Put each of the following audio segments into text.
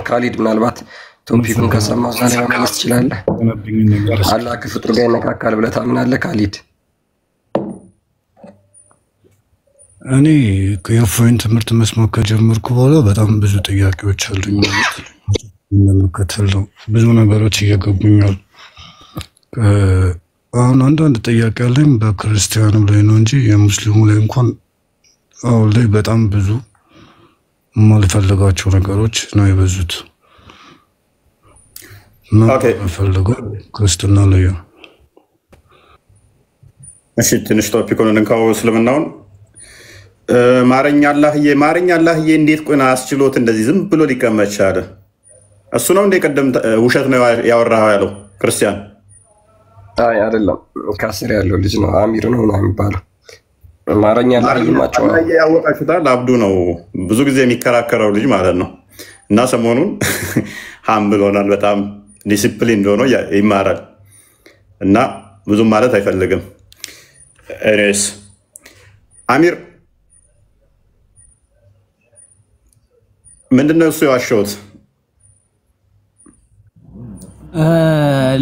ካሊድ ምናልባት ቶፒኩን ከሰማው ዛሬ መመለስ ትችላለህ። አላህ ከፍጡር ጋር ይነካካል ብለህ ታምናለህ ካሊድ? እኔ የእፎይን ትምህርት መስማት ከጀመርኩ በኋላ በጣም ብዙ ጥያቄዎች አሉኝ። እንደምከተል ነው ብዙ ነገሮች እየገቡኛል። አሁን አንዳንድ ጥያቄ አለኝ በክርስቲያኑ ላይ ነው እንጂ የሙስሊሙ ላይ እንኳን አሁን ላይ በጣም ብዙ የማልፈልጋቸው ነገሮች ነው የበዙት። ፈልገው ክርስትና ላይ እሺ፣ ትንሽ ቶፒኩን እንካው። እስልምናውን ማረኛ አላህዬ እንዴት ቆና አስችሎት እንደዚህ ዝም ብሎ ሊቀመጥ ቻለ? እሱ ነው እንደ ቀደም ውሸት ነው ያወራው ያለው ክርስቲያን? አይ አይደለም፣ ከስር ያለው ልጅ ነው አሚር ነው የሚባለው። ማረኛ አላህዬ ማጫው ያወቃችሁታል። አብዱ ነው ብዙ ጊዜ የሚከራከረው ልጅ ማለት ነው። እና ሰሞኑን ሀምብል ሆናል። በጣም ዲሲፕሊን እንደሆነ ይማራል እና ብዙም ማለት አይፈልግም። ኤኒዌይስ አሚር ምንድነው እሱ የዋሸሁት?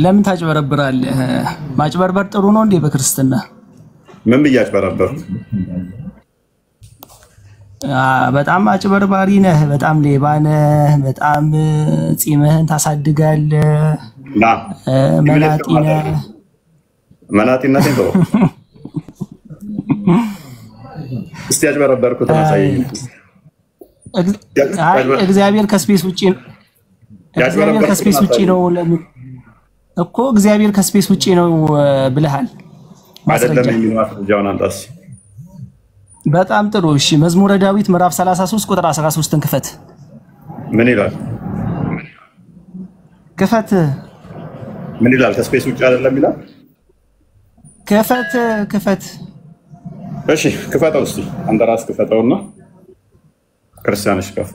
ለምን ታጭበረብራለህ? ማጭበርበር ጥሩ ነው እንዴ በክርስትና? ምን ብዬ አጭበረበርኩ? በጣም አጭበርባሪ ነህ፣ በጣም ሌባ ነህ፣ በጣም ጺምህን ታሳድጋለህ፣ መናጢ ነህ። መናጢነቴን ተው እስቲ። ያጭበረበርኩት አሳየኝ። እግዚአብሔር ከስፔስ ውጪ ነው። እግዚአብሔር ከስፔስ ውጪ ነው እኮ እግዚአብሔር ከስፔስ ውጪ ነው ብለሃል። አይደለም የሚለው ማስረጃውን አንጣስ። በጣም ጥሩ። እሺ መዝሙረ ዳዊት ምዕራፍ 33 ቁጥር 13ን ክፈት። ምን ይላል? ክፈት። ምን ይላል? ከስፔስ ውጪ አይደለም ይላል። ክፈት። እሺ ክፈተው እስቲ። አንተ ራስህ ክፈተውና ክርስቲያኖች ከፍ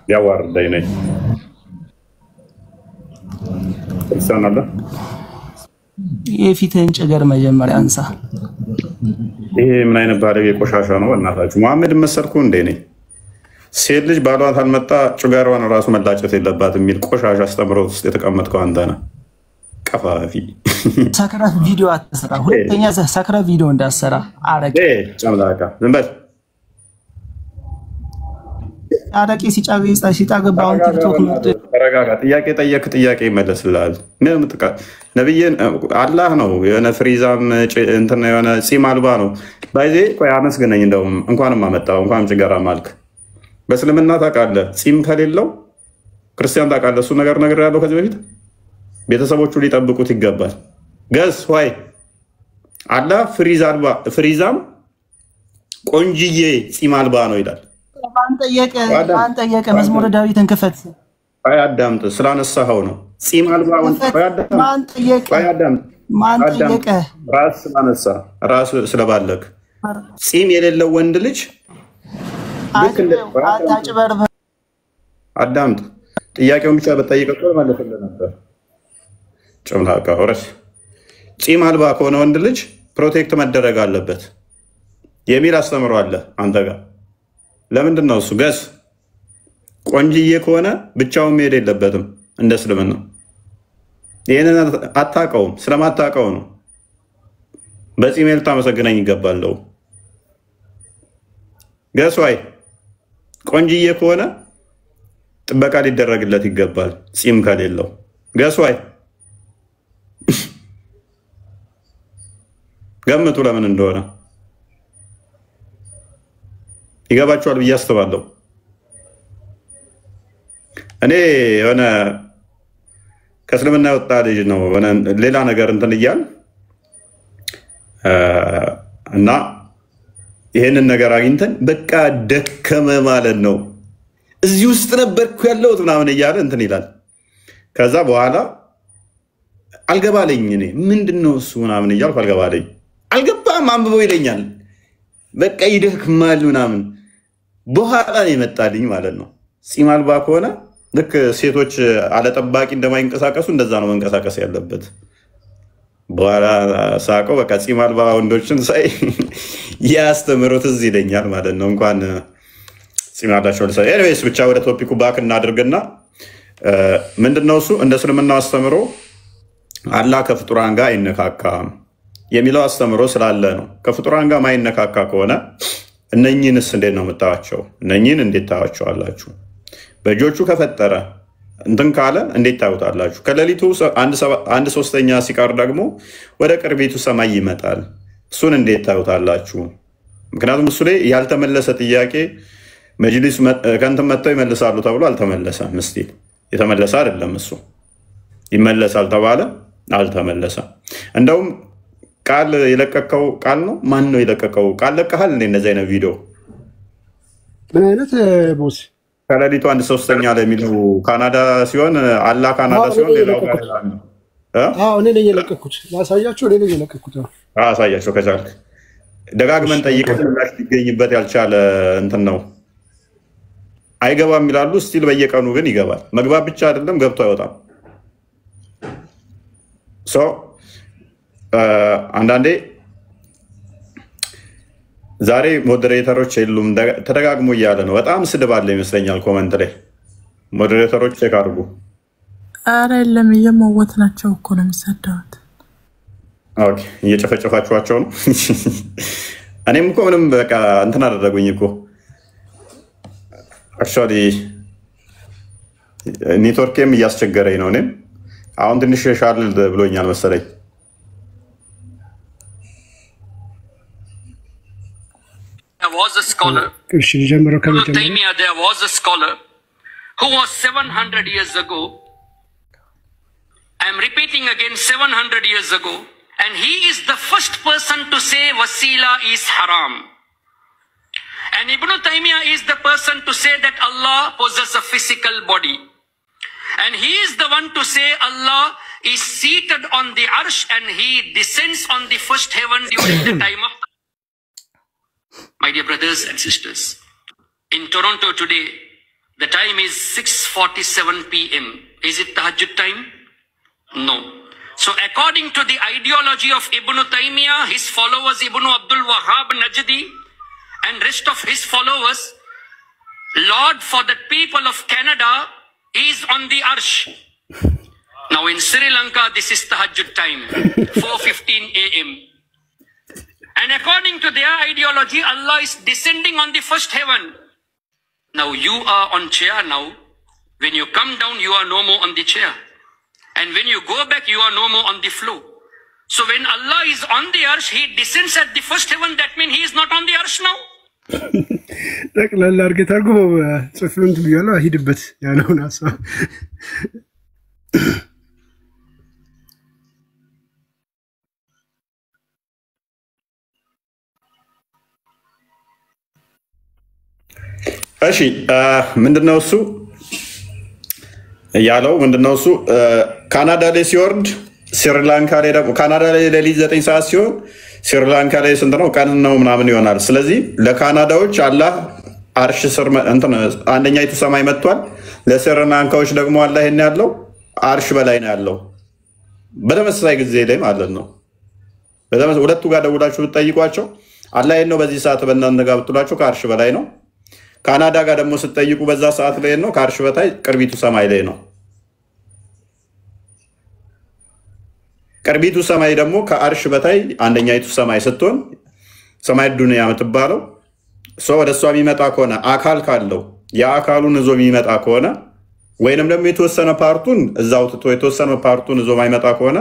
ያዋርዳኝ ነኝ። ክርስቲያን አለ። የፊትህን ጭገር መጀመሪያ አንሳ። ይሄ ምን አይነት ባለጌ ቆሻሻ ነው? እናታችሁ መሐመድ መሰልኩ እንዴ ነኝ? ሴት ልጅ ባሏ ካልመጣ ጭጋሯን ራሱ መላጨት የለባት የሚል ቆሻሻ አስተምሮት ውስጥ የተቀመጥከው አንተ ነህ። ቀፋፊ ሰክረ ቪዲዮ አትሰራ። ሁለተኛ ሰክረ ቪዲዮ እንዳሰራ አረቄ ጨምላቃ ዝም በል። አረቄ ሲጫገባውን ቲክቶክ መጥቶ ተረጋጋ። ጥያቄ ጠየቅ፣ ጥያቄ ይመለስልሃል። ነብይን አላህ ነው የሆነ ፍሪዛም እንትን የሆነ ጺም አልባ ነው ባይዜ። ቆይ አመስግነኝ። እንደውም እንኳንም አመጣው እንኳንም ጭገራ ማልክ። በእስልምና ታውቃለህ ጺም ከሌለው ክርስቲያን ታውቃለህ። እሱ ነገር ያለው ከዚህ በፊት ቤተሰቦቹ ሊጠብቁት ይገባል። ገስ ዋይ አላህ ፍሪዛም ቆንጅዬ ጺም አልባ ነው ይላል። ማን ጠየቀ? መዝሙረ ዳዊትን ክፈት። ቆይ አዳምጥ። ስላነሳኸው ነው ጺም አልባ። ማን ጠየቀ? ራስ ስላነሳ ራስ ስለባለክ ጺም የሌለው ወንድ ልጅ አዳምጥ። ጥያቄውን ብቻ በጠይቀው ማለፈለ ነበር። ጭምላቃ ወረስ ጺም አልባ ከሆነ ወንድ ልጅ ፕሮቴክት መደረግ አለበት የሚል አስተምሮ አለ አንተ ጋር። ለምንድን ነው እሱ? ገስ ቆንጅዬ ከሆነ ብቻውን መሄድ የለበትም እንደ እስልምና። ይህንን አታውቀውም። ስለማታውቀው ነው። በጺሜ ልታመሰግነኝ ይገባለው። ገስ ዋይ ቆንጅዬ ከሆነ ጥበቃ ሊደረግለት ይገባል ጺም ከሌለው። ገስ ዋይ ገምቱ ለምን እንደሆነ ይገባችኋል ብዬ አስባለሁ። እኔ የሆነ ከእስልምና የወጣ ልጅ ነው ሌላ ነገር እንትን እያል እና ይሄንን ነገር አግኝተን በቃ ደከመ ማለት ነው። እዚህ ውስጥ ነበርኩ ያለሁት ምናምን እያለ እንትን ይላል። ከዛ በኋላ አልገባለኝ። እኔ ምንድነው እሱ ምናምን እያልኩ አልገባለኝ። አልገባም አንብበው ይለኛል። በቃ ይደክማል ምናምን። በኋላ ነው የመጣልኝ ማለት ነው። ጺም አልባ ከሆነ ልክ ሴቶች አለጠባቂ እንደማይንቀሳቀሱ እንደዛ ነው መንቀሳቀስ ያለበት። በኋላ ሳቀው በቃ ጺም አልባ ወንዶችን ሳይ ያስተምሩት እዚህ ይለኛል ማለት ነው። እንኳን ጺም ያላቸው ልሳ ኤኒዌይስ ብቻ ወደ ቶፒኩ ባክ እናድርግና ምንድነው እሱ እንደ እስልምና አስተምሮ አላህ ከፍጡራን ጋር አይነካካም የሚለው አስተምሮ ስላለ ነው። ከፍጡራን ጋር ማይነካካ ከሆነ እነኚህንስ እንዴት ነው የምታዋቸው? እነኚህን እንዴት ታዋቸዋላችሁ? በእጆቹ ከፈጠረ እንትን ካለ እንዴት ታዩታላችሁ? ከሌሊቱ 1/3 ሲቀር ደግሞ ወደ ቅርቢቱ ሰማይ ይመጣል። እሱን እንዴት ታዩታላችሁ? ምክንያቱም እሱ ላይ ያልተመለሰ ጥያቄ መጅሊስ ከእንትን መጥተው ይመልሳሉ ተብሎ አልተመለሰም። ምስቲል የተመለሰ አይደለም። እሱ ይመለሳል ተባለ አልተመለሰም። እንደውም ቃል የለቀቀው ቃል ነው። ማን ነው የለቀቀው? ቃል ለቀሃል እንዴ? እንደዚህ አይነት ቪዲዮ ምን አይነት ቦስ ከሌሊቱ 1/3 ላይ የሚለው ካናዳ ሲሆን አላህ ካናዳ ሲሆን ሌላው ጋር ነው። እኔ ነኝ የለቀኩት። ላሳያችሁ። እኔ ነኝ የለቀኩት። አሳያቸው ከቻልክ ደጋግመን ጠይቀን ምላሽ ሊገኝበት ያልቻለ እንትን ነው። አይገባም ይላሉ። ስቲል በየቀኑ ግን ይገባል። መግባት ብቻ አይደለም ገብቶ አይወጣም። አንዳንዴ ዛሬ ሞዴሬተሮች የሉም ተደጋግሞ እያለ ነው። በጣም ስድብ አለ ይመስለኛል ኮመንት ላይ። ሞዴሬተሮች ቼክ አድርጉ። ኧረ የለም እየመወት ናቸው እኮ ነው የሚሰደቡት። ኦኬ እየጨፈጨፋችኋቸው ነው። እኔም እኮ ምንም በቃ እንትን አደረጉኝ እኮ አክቹዋሊ ኔትወርኬም እያስቸገረኝ ነው። እኔም አሁን ትንሽ ሻል ብሎኛል መሰለኝ። There was a scholar, Ibn Taymiyyah, there was a scholar who was 700 years ago. I am repeating again, 700 years ago. And he is the first person to say wasila is haram. And Ibn Taymiyyah is the person to say that Allah possesses a physical body. And he is the one to say Allah is seated on the arsh and he descends on the first heaven during the time of. My dear brothers and sisters, in Toronto today, the time is 6:47 p.m. Is it Tahajjud time? No. So according to the ideology of Ibn Taymiyyah, his followers Ibn Abdul Wahhab Najdi and rest of his followers, Lord for the people of Canada is on the arsh. Now in Sri Lanka, this is Tahajjud time, 4:15 a.m. And according to their ideology, Allah is descending on the first heaven. Now you are on chair now. When you come down, you are no more on the chair. And when you go back, you are no more on the floor. So when Allah is on the arsh, he descends at the first heaven. That means he is not on the arsh now. ጠቅላላ አድርገህ ታርጎ ጽፍን ትብያለህ። አሂድበት ያለውን ሐሳብ እሺ ምንድነው እሱ ያለው? ምንድነው እሱ ካናዳ ላይ ሲወርድ ስሪላንካ ላይ ደግሞ ካናዳ ላይ ሌሊት 9 ሰዓት ሲሆን ስሪላንካ ላይ ስንት ነው ቀን ነው ምናምን ይሆናል። ስለዚህ ለካናዳዎች አላህ አርሽ ስር እንትን አንደኛይቱ ሰማይ መጥቷል። ለስሪላንካዎች ደግሞ አላህ ይሄን ያለው አርሽ በላይ ነው ያለው። በተመሳሳይ ጊዜ ላይ ማለት ነው። ሁለቱ ጋር ደውላችሁ ብትጠይቋቸው አላህ ይሄን ነው በዚህ ሰዓት በእናንተ ጋር ብትሏቸው ከአርሽ በላይ ነው። ካናዳ ጋር ደግሞ ስትጠይቁ በዛ ሰዓት ላይ ነው ከአርሽ በታይ ቅርቢቱ ሰማይ ላይ ነው። ቅርቢቱ ሰማይ ደግሞ ከአርሽ በታይ አንደኛይቱ ሰማይ ስትሆን ሰማይ ዱንያ የምትባለው ሰው ወደ እሷ የሚመጣ ከሆነ አካል ካለው የአካሉን እዞ የሚመጣ ከሆነ ወይንም ደግሞ የተወሰነ ፓርቱን እዛው ትቶ የተወሰነ ፓርቱን እዞ ማይመጣ ከሆነ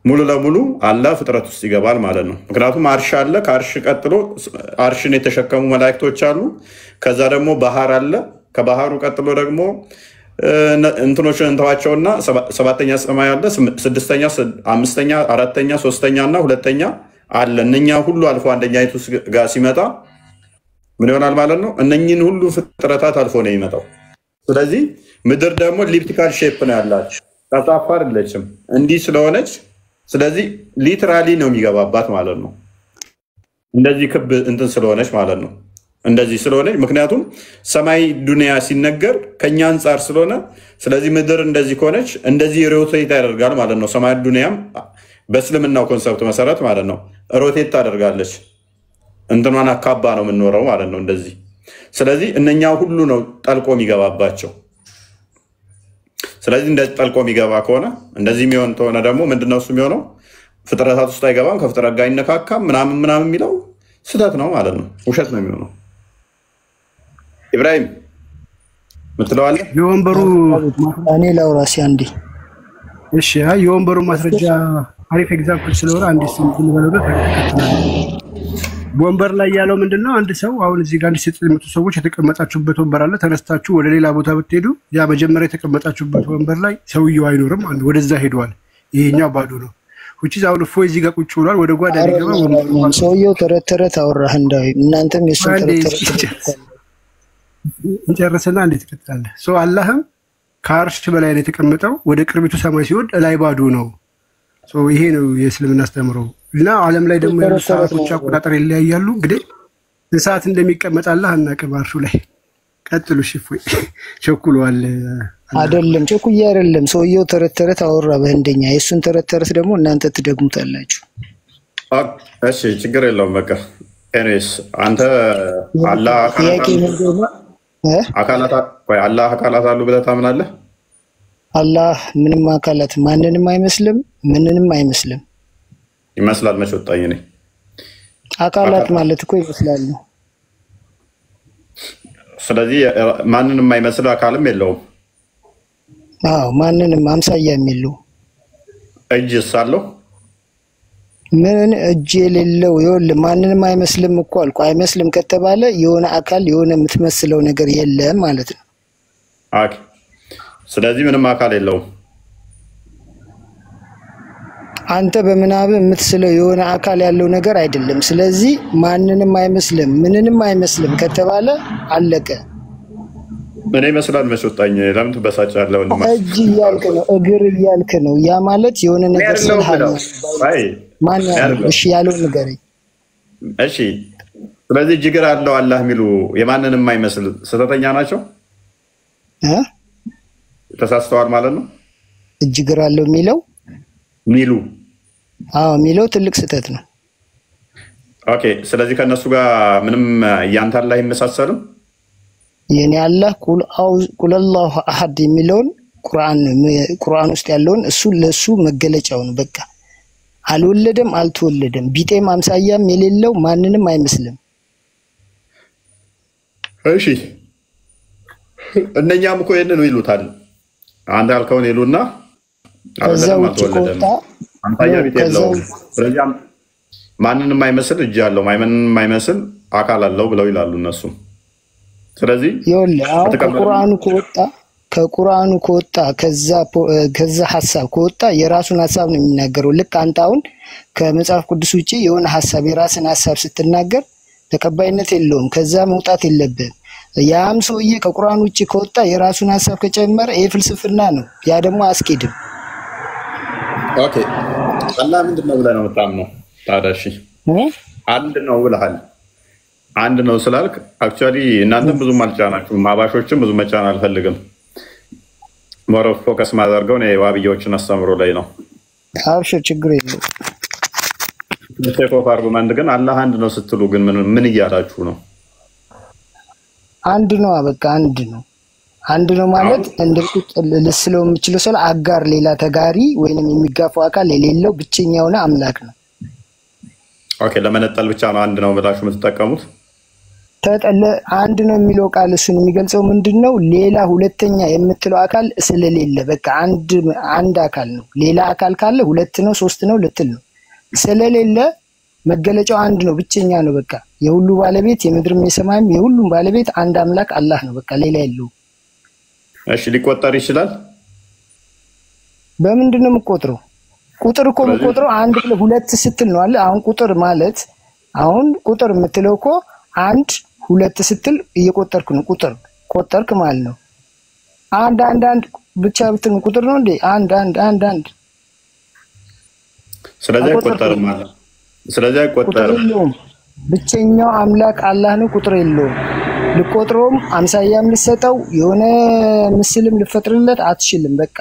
ሙሉ ለሙሉ አላህ ፍጥረት ውስጥ ይገባል ማለት ነው። ምክንያቱም አርሽ አለ። ከአርሽ ቀጥሎ አርሽን የተሸከሙ መላእክቶች አሉ። ከዛ ደግሞ ባህር አለ። ከባህሩ ቀጥሎ ደግሞ እንትኖችን እንተዋቸውና ሰባተኛ ሰማይ አለ። ስድስተኛ፣ አምስተኛ፣ አራተኛ፣ ሶስተኛ እና ሁለተኛ አለ። እነኛ ሁሉ አልፎ አንደኛይቱ ጋር ሲመጣ ምን ይሆናል ማለት ነው? እነኚህን ሁሉ ፍጥረታት አልፎ ነው የሚመጣው። ስለዚህ ምድር ደግሞ ሊፕቲካል ሼፕ ነው ያላት፣ ጠፍጣፋ አይደለችም። እንዲህ ስለሆነች ስለዚህ ሊትራሊ ነው የሚገባባት ማለት ነው። እንደዚህ ክብ እንትን ስለሆነች ማለት ነው። እንደዚህ ስለሆነች ምክንያቱም ሰማይ ዱንያ ሲነገር ከኛ አንፃር ስለሆነ ስለዚህ ምድር እንደዚህ ከሆነች እንደዚህ ሮቴት ያደርጋል ማለት ነው። ሰማይ ዱንያም በእስልምናው ኮንሰፕት መሰረት ማለት ነው ሮቴት ታደርጋለች። እንትኗን አካባ ነው የምንኖረው ማለት ነው እንደዚህ። ስለዚህ እነኛ ሁሉ ነው ጠልቆ የሚገባባቸው። ስለዚህ እንደዚህ ጠልቆ የሚገባ ከሆነ እንደዚህ የሚሆን ከሆነ ደግሞ ምንድነው እሱ የሚሆነው? ፍጥረታት ውስጥ አይገባም፣ ከፍጥረት ጋር አይነካካም ምናምን የሚለው ስህተት ነው ማለት ነው። ውሸት ነው የሚሆነው። ኢብራሂም ምትለዋለህ? የወንበሩ እኔ ላውራሲ አንዴ። እሺ የወንበሩ ማስረጃ አሪፍ ኤግዛምፕል ስለሆነ አንዴ ስንት ነው ተከታተላል። ወንበር ላይ ያለው ምንድነው? አንድ ሰው አሁን እዚህ ጋር 1900 ሰዎች የተቀመጣችሁበት ወንበር አለ። ተነስታችሁ ወደ ሌላ ቦታ ብትሄዱ ያ መጀመሪያ የተቀመጣችሁበት ወንበር ላይ ሰውየው አይኖርም፣ አንድ ወደዛ ሄዷል። ይሄኛው ባዶ ነው። which is አሁን ፎይ እዚህ ጋር ቁጭ ብሏል። ወደ ጓዳ ሊገባ ወንበር ሰውየው ተረተረት አወራህ እንዳው እናንተም የሱ ተረተረት እንጨርስና እንዴት ትቀጥላለህ? ሶ አላህም ከአርሽ በላይ ነው የተቀመጠው። ወደ ቅርቢቱ ሰማይ ሲወድ ላይ ባዶ ነው። ሶ ይሄ ነው የእስልምና አስተምሮ። እና ዓለም ላይ ደግሞ ያሉ ሰዓቶች አቆጣጠር ይለያያሉ። እንግዲህ ሰዓት እንደሚቀመጥ አላህ አናውቅም አርሹ ላይ። ቀጥሉ። ሽፎይ ቸኩሏል አይደለም፣ ቸኩዬ አይደለም። ሰውየው ተረተረት አወራ በህንደኛ። የሱን ተረተረት ደግሞ እናንተ ትደግሙታላችሁ። እሺ ችግር የለውም በቃ። ኤኒዌይስ አንተ አላህ አካላት አሉ ብለህ ታምናለህ? አላህ ምንም አካላት ማንንም አይመስልም፣ ምንንም አይመስልም። ይመስላል መች ወጣኝ እኔ። አካላት ማለት እኮ ይመስላል። ስለዚህ ማንንም አይመስል አካልም የለውም። አዎ ማንንም አምሳያ የሚለው እጅስ አለው? ምን እጅ የሌለው ይወል ማንንም አይመስልም እኮ አልኩ። አይመስልም ከተባለ የሆነ አካል የሆነ የምትመስለው ነገር የለም ማለት ነው። ኦኬ ስለዚህ ምንም አካል የለውም። አንተ በምናብ የምትስለው የሆነ አካል ያለው ነገር አይደለም። ስለዚህ ማንንም አይመስልም ምንንም አይመስልም ከተባለ አለቀ። እኔ መስላል መስወጣኝ ለምን ትበሳጫለህ? እጅ እያልክ ነው፣ እግር እያልክ ነው። ያ ማለት የሆነ ነገር ስለሃል ማን ያለው? እሺ ያለው ንገረኝ። እሺ ስለዚህ እግር አለው አላህ የሚሉ የማንንም አይመስል ስህተተኛ ናቸው ተሳስተዋል ማለት ነው። እግር አለው የሚለው ሚሉ ሚለው ትልቅ ስህተት ነው። ኦኬ ስለዚህ ከነሱ ጋር ምንም ያንተ አላህ አይመሳሰልም። የኔ አላህ ቁል አላሁ አሐድ የሚለውን ቁርአን ውስጥ ያለውን እሱ ለሱ መገለጫው ነው። በቃ አልወለደም አልተወለደም ቢጤም አምሳያም የሌለው ማንንም አይመስልም። እሺ እነኛም እኮ ይሄንን ይሉታል። አንተ ያልከውን ይሉና ከዛው ወጣ አንታያ ቢጤ ያለው ስለዚህ ማንንም አይመስል እጅ ያለው ማንንም አይመስል አካል አለው ብለው ይላሉ እነሱ። ስለዚህ ከቁርአኑ ከወጣ ከዛ ሐሳብ ከወጣ የራሱን ሐሳብ ነው የሚናገረው። ልክ አንተ አሁን ከመጽሐፍ ቅዱስ ውጪ የሆነ ሐሳብ የራስን ሐሳብ ስትናገር ተቀባይነት የለውም። ከዛ መውጣት የለብህም። ያም ሰውዬ ከቁርአን ውጪ ከወጣ የራሱን ሐሳብ ከጨመረ ይሄ ፍልስፍና ነው። ያ ደግሞ አስኬድም። ኦኬ አላህ ምንድነው ብለህ ነው የምታምነው ታዲያ? እሺ አንድ ነው ብለሃል። አንድ ነው ስላልክ አክቹአሊ እናንተም ብዙ አልጫናችሁም፣ አባሾችም ብዙ መጫን አልፈልግም። ሞር ፎከስ ማድረገው ነው የዋብዮችን አስተምሮ ላይ ነው። አብሽር ችግር የለውም። ቴኮፍ አርጉመንት ግን አላህ አንድ ነው ስትሉ ግን ምን እያላችሁ ነው? አንድ ነው በቃ አንድ ነው። አንድ ነው ማለት እንደልኩት ለስለው የሚችለው ሰው አጋር ሌላ ተጋሪ ወይንም የሚጋፋው አካል የሌለው ብቸኛ የሆነ አምላክ ነው። ኦኬ ለመነጠል ብቻ ነው አንድ ነው ብላችሁ የምትጠቀሙት? ተጠለ አንድ ነው የሚለው ቃል እሱን የሚገልጸው ምንድነው? ሌላ ሁለተኛ የምትለው አካል ስለሌለ በቃ አንድ አካል ነው። ሌላ አካል ካለ ሁለት ነው ሶስት ነው ልትል ነው። ስለሌለ መገለጫው አንድ ነው ብቸኛ ነው። በቃ የሁሉ ባለቤት የምድርም የሰማይም የሁሉም ባለቤት አንድ አምላክ አላህ ነው። በቃ ሌላ የለውም። እሺ ሊቆጠር ይችላል? በምንድነው የምቆጥረው? ቁጥር እኮ የምቆጥረው አንድ ሁለት ስትል ነው አለ። አሁን ቁጥር ማለት አሁን ቁጥር የምትለው እኮ አንድ ሁለት ስትል እየቆጠርክ ነው። ቁጥር ቆጠርክ ማለት ነው። አንድ ብቻ ብትል ቁጥር ነው እንዴ? አንድ ስለዚህ አይቆጠርም ማለት ስለዚህ አይቆጠርም። ብቸኛው አምላክ አላህ ነው። ቁጥር የለውም። ልቆጥሮም አምሳያም ልሰጠው የሆነ ምስልም ልፈጥርለት አትችልም። በቃ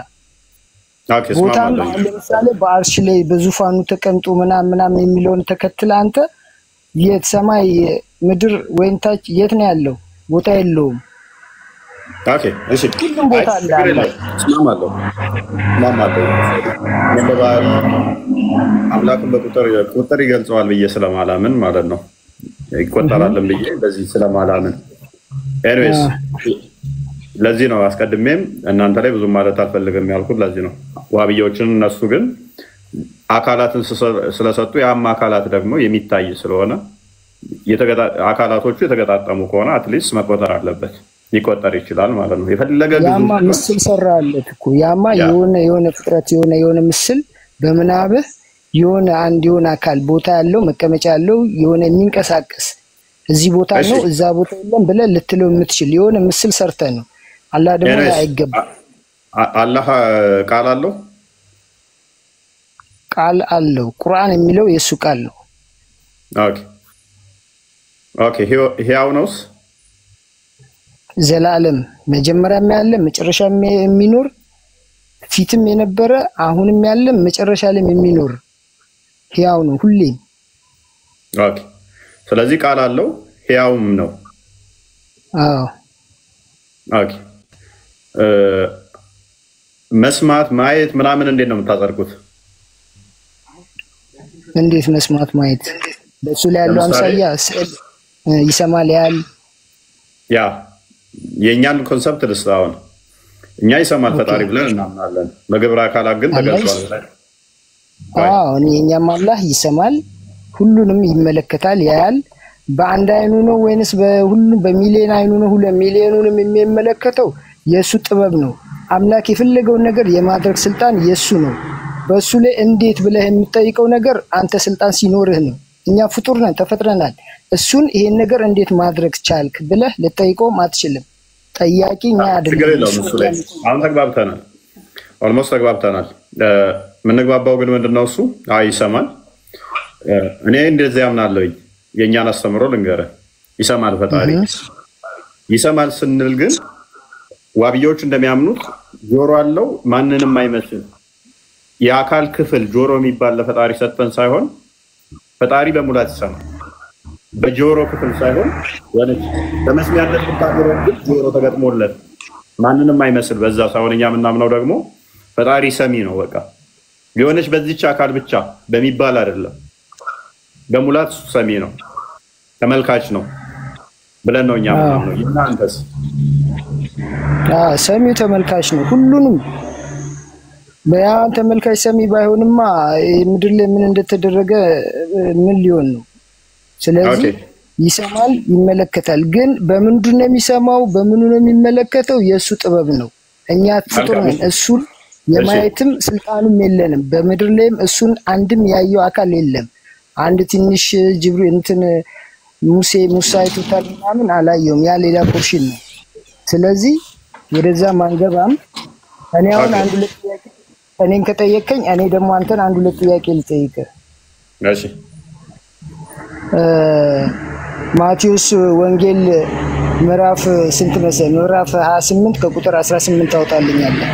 ቦታም ለምሳሌ በአርሽ ላይ በዙፋኑ ተቀምጦ ምናምን የሚለውን ተከትለ አንተ የት ሰማይ ምድር ወይን ታች የት ነው ያለው? ቦታ የለውም። ኦኬ እሺ ሁሉም ቦታ አለ። እስማማለሁ በባህሪ አምላክን በቁጥር ይገልጸዋል ብዬ ስለማላምን ማለት ነው። ይቆጠራልን ብዬ በዚህ ስለማላምን ኤኒዌይስ ለዚህ ነው አስቀድሜም እናንተ ላይ ብዙ ማለት አልፈልግም ያልኩት ለዚህ ነው። ዋብዮችን እነሱ ግን አካላትን ስለሰጡ ያም አካላት ደግሞ የሚታይ ስለሆነ አካላቶቹ የተገጣጠሙ ከሆነ አትሊስት መቆጠር አለበት። ሊቆጠር ይችላል ማለት ነው። የፈለገ ያማ ምስል ሰራለት እኮ ያማ የሆነ ፍጥረት የሆነ ምስል በምናብህ የሆነ አካል ቦታ ያለው መቀመጫ ያለው የሆነ የሚንቀሳቀስ እዚህ ቦታ ነው እዛ ቦታ የለም ብለህ ልትለው የምትችል የሆነ ምስል ሰርተህ ነው። አላህ ደግሞ አይገባም። አላህ ቃል አለው ቃል አለው። ቁርአን የሚለው የሱ ቃል ነው። ኦኬ ሕያው ነውስ? ዘላለም መጀመሪያም ያለ መጨረሻም የሚኖር ፊትም የነበረ አሁንም ያለ መጨረሻ ላይ የሚኖር ሕያው ነው ሁሌም። ኦኬ ስለዚህ ቃል አለው ሕያውም ነው። አዎ ኦኬ መስማት ማየት ምናምን እንዴት ነው የምታጸድቁት? እንዴት መስማት ማየት? በሱ ላይ ያለው አምሳያ ይሰማል ያል ያ የኛን ኮንሰፕት ልስታውን እኛ ይሰማል ፈጣሪ ብለን እናምናለን። በግብረ አካላት ግን ተገልጿል። የኛም አላህ ይሰማል፣ ሁሉንም ይመለከታል፣ ያያል። በአንድ አይኑ ነው ወይንስ በሁሉም በሚሊዮን አይኑ ነው? 2 ሚሊዮኑንም የሚመለከተው የሱ ጥበብ ነው። አምላክ የፈለገውን ነገር የማድረግ ስልጣን የሱ ነው። በሱ ላይ እንዴት ብለህ የምትጠይቀው ነገር አንተ ስልጣን ሲኖርህ ነው። እኛ ፍጡር ነን ተፈጥረናል። እሱን ይሄን ነገር እንዴት ማድረግ ቻልክ ብለህ ልጠይቀው አትችልም። ጠያቂ እኛ አይደለም። አሁን ተግባብተናል፣ ኦልሞስት ተግባብተናል። የምንግባባው ግን ምንድነው እሱ ይሰማል። እኔ እንደዚህ ያምናለሁ። የኛን አስተምሮ ልንገርህ፣ ይሰማል ፈጣሪ። ይሰማል ስንል ግን ዋብዮች እንደሚያምኑት ጆሮ አለው ማንንም አይመስል የአካል ክፍል ጆሮ የሚባል ለፈጣሪ ሰጥተን ሳይሆን ፈጣሪ በሙላት ይሰማል። በጆሮ ክፍል ሳይሆን ወለች ለመስሚያነት ተጣጣረ ጆሮ ተገጥሞለት ማንንም አይመስል በዛ ሳይሆን እኛ የምናምነው ደግሞ ፈጣሪ ሰሚ ነው። በቃ ሊሆነች በዚህች አካል ብቻ በሚባል አይደለም፣ በሙላት ሰሚ ነው፣ ተመልካች ነው ብለን ነው እኛ የምናምነው። እናንተስ? ሰሚው ተመልካች ነው ሁሉንም። በያን ተመልካች ሰሚ ባይሆንማ ምድር ላይ ምን እንደተደረገ ምን ሊሆን ነው? ስለዚህ ይሰማል፣ ይመለከታል። ግን በምንድን ነው የሚሰማው? በምኑ ነው የሚመለከተው? የሱ ጥበብ ነው። እኛ ፍጡር ነን። እሱን የማየትም ስልጣኑም የለንም። በምድር ላይም እሱን አንድም ያየው አካል የለም። አንድ ትንሽ ጅብሪል እንትን ሙሳ አይቶታል ምናምን አላየውም። ያ ሌላ ፖርሽን ነው። ስለዚህ ወደዛ ማንገባም። እኔ አሁን አንድ ሁለት ጥያቄ እኔን ከጠየቀኝ እኔ ደግሞ አንተን አንድ ሁለት ጥያቄ ልጠይቅህ። እሺ ማቴዎስ ወንጌል ምዕራፍ ስንት መሰለህ? ምዕራፍ 28 ከቁጥር 18 ታውጣልኛለህ?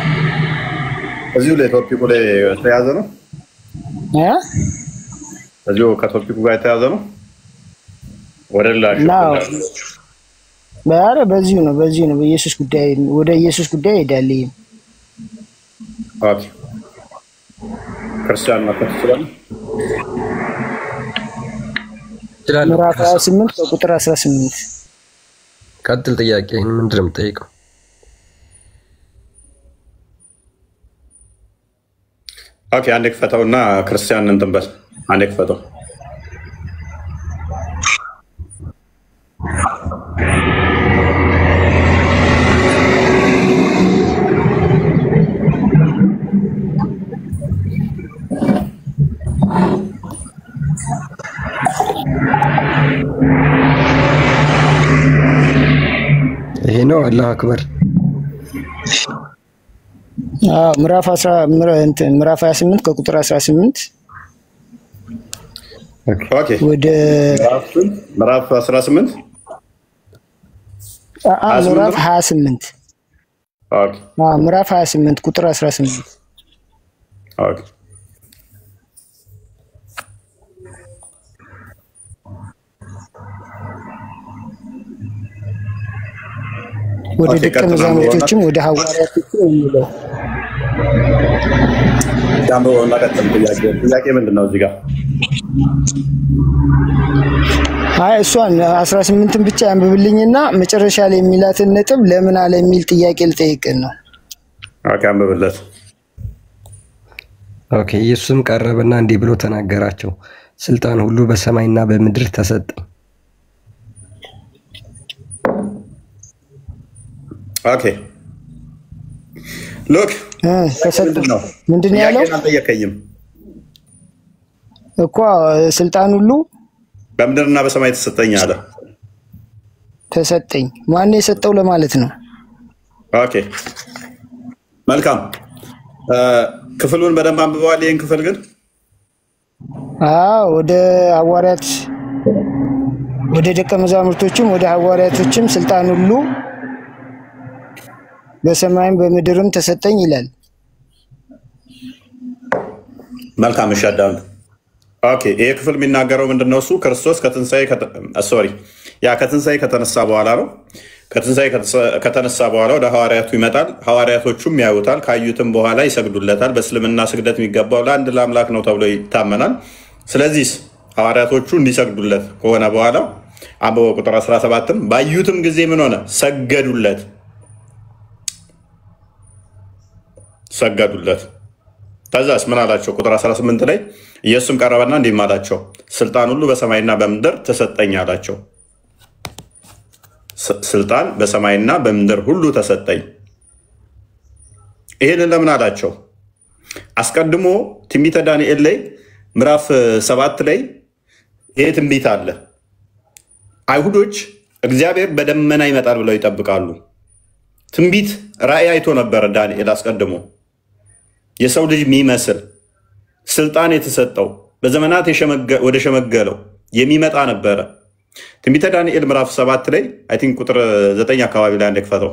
እዚሁ ላይ ቶፒኩ ላይ የተያዘ ነው እዚሁ ከቶፒኩ ጋር የተያዘ ነው። በዚሁ ነው በኢየሱስ ጉዳይ ወደ ኢየሱስ ጉዳይ ሄዳለህ። ኦኬ ክርስቲያን ማለት ነው። ምዕራፍ 28 ከቁጥር 18 ቀጥል። ጥያቄ ምንድን ነው የምጠይቀው? ኦኬ አንዴ ክፈተውና ክርስቲያን እንትን በል። አንዴ ክፈተው። ይሄ ነው። አላህ አክበር። ምዕራፍ 28 ከቁጥር 18 ኦኬ ወደ ምዕራፍ 18 ምዕራፍ 28 ኦኬ ምዕራፍ 28 ቁጥር 18 ኦኬ ወደ ደቀ መዛሙርቶችም ወደ ሐዋርያቶችም የሚለው ዳምሮ እናቀጥል። ጥያቄ ምንድን ነው እዚህ ጋር? አይ እሷን 18ን ብቻ አንብብልኝና መጨረሻ ላይ የሚላትን ነጥብ ለምን አለ የሚል ጥያቄ ልጠይቅህ ነው። ኦኬ አንብብለት። ኦኬ ኢየሱስም ቀረበና እንዲህ ብሎ ተናገራቸው፣ ስልጣን ሁሉ በሰማይና በምድር ተሰጠኝ። ኦኬ ሎክ ተሰጠው ምንድነው ያለው? አልጠየቀኝም እኮ ስልጣን ሁሉ በምድርና በሰማይ ተሰጠኝ አለ። ተሰጠኝ ማን የሰጠው ለማለት ነው። ኦኬ መልካም ክፍሉን በደንብ አንብበዋል። ይሄን ክፍል ግን ወደ ሐዋርያት ወደ ደቀ መዛሙርቶችም ወደ ሐዋርያቶችም ስልጣን ሁሉ በሰማይም በምድርም ተሰጠኝ ይላል። መልካም እሻዳም ኦኬ ይሄ ክፍል የሚናገረው ምንድነው? እሱ ክርስቶስ ከትንሳኤ ከተነሳ በኋላ ነው። ከትንሳኤ ከተነሳ በኋላ ወደ ሐዋርያቱ ይመጣል። ሐዋርያቶቹም ያዩታል። ካዩትም በኋላ ይሰግዱለታል። በእስልምና ስግደት የሚገባው ለአንድ ለአምላክ ነው ተብሎ ይታመናል። ስለዚህ ሐዋርያቶቹ እንዲሰግዱለት ከሆነ በኋላ አንበበ ቁጥር 17ም ባዩትም ጊዜ ምን ሆነ? ሰገዱለት። ከዛስ ምን አላቸው? ቁጥር 18 ላይ ኢየሱስም ቀረበና እንዲህ አላቸው፣ ስልጣን ሁሉ በሰማይና በምድር ተሰጠኝ አላቸው። ስልጣን በሰማይና በምድር ሁሉ ተሰጠኝ። ይሄንን ለምን አላቸው? አስቀድሞ ትንቢተ ዳንኤል ላይ ምዕራፍ 7 ላይ ይሄ ትንቢት አለ። አይሁዶች እግዚአብሔር በደመና ይመጣል ብለው ይጠብቃሉ። ትንቢት ራእይ አይቶ ነበር ዳንኤል አስቀድሞ። የሰው ልጅ የሚመስል ስልጣን የተሰጠው በዘመናት ወደ ሸመገለው የሚመጣ ነበረ። ትንቢተ ዳንኤል ምዕራፍ 7 ላይ አይ ቲንክ ቁጥር 9 አካባቢ ላይ አንድ ክፈተው።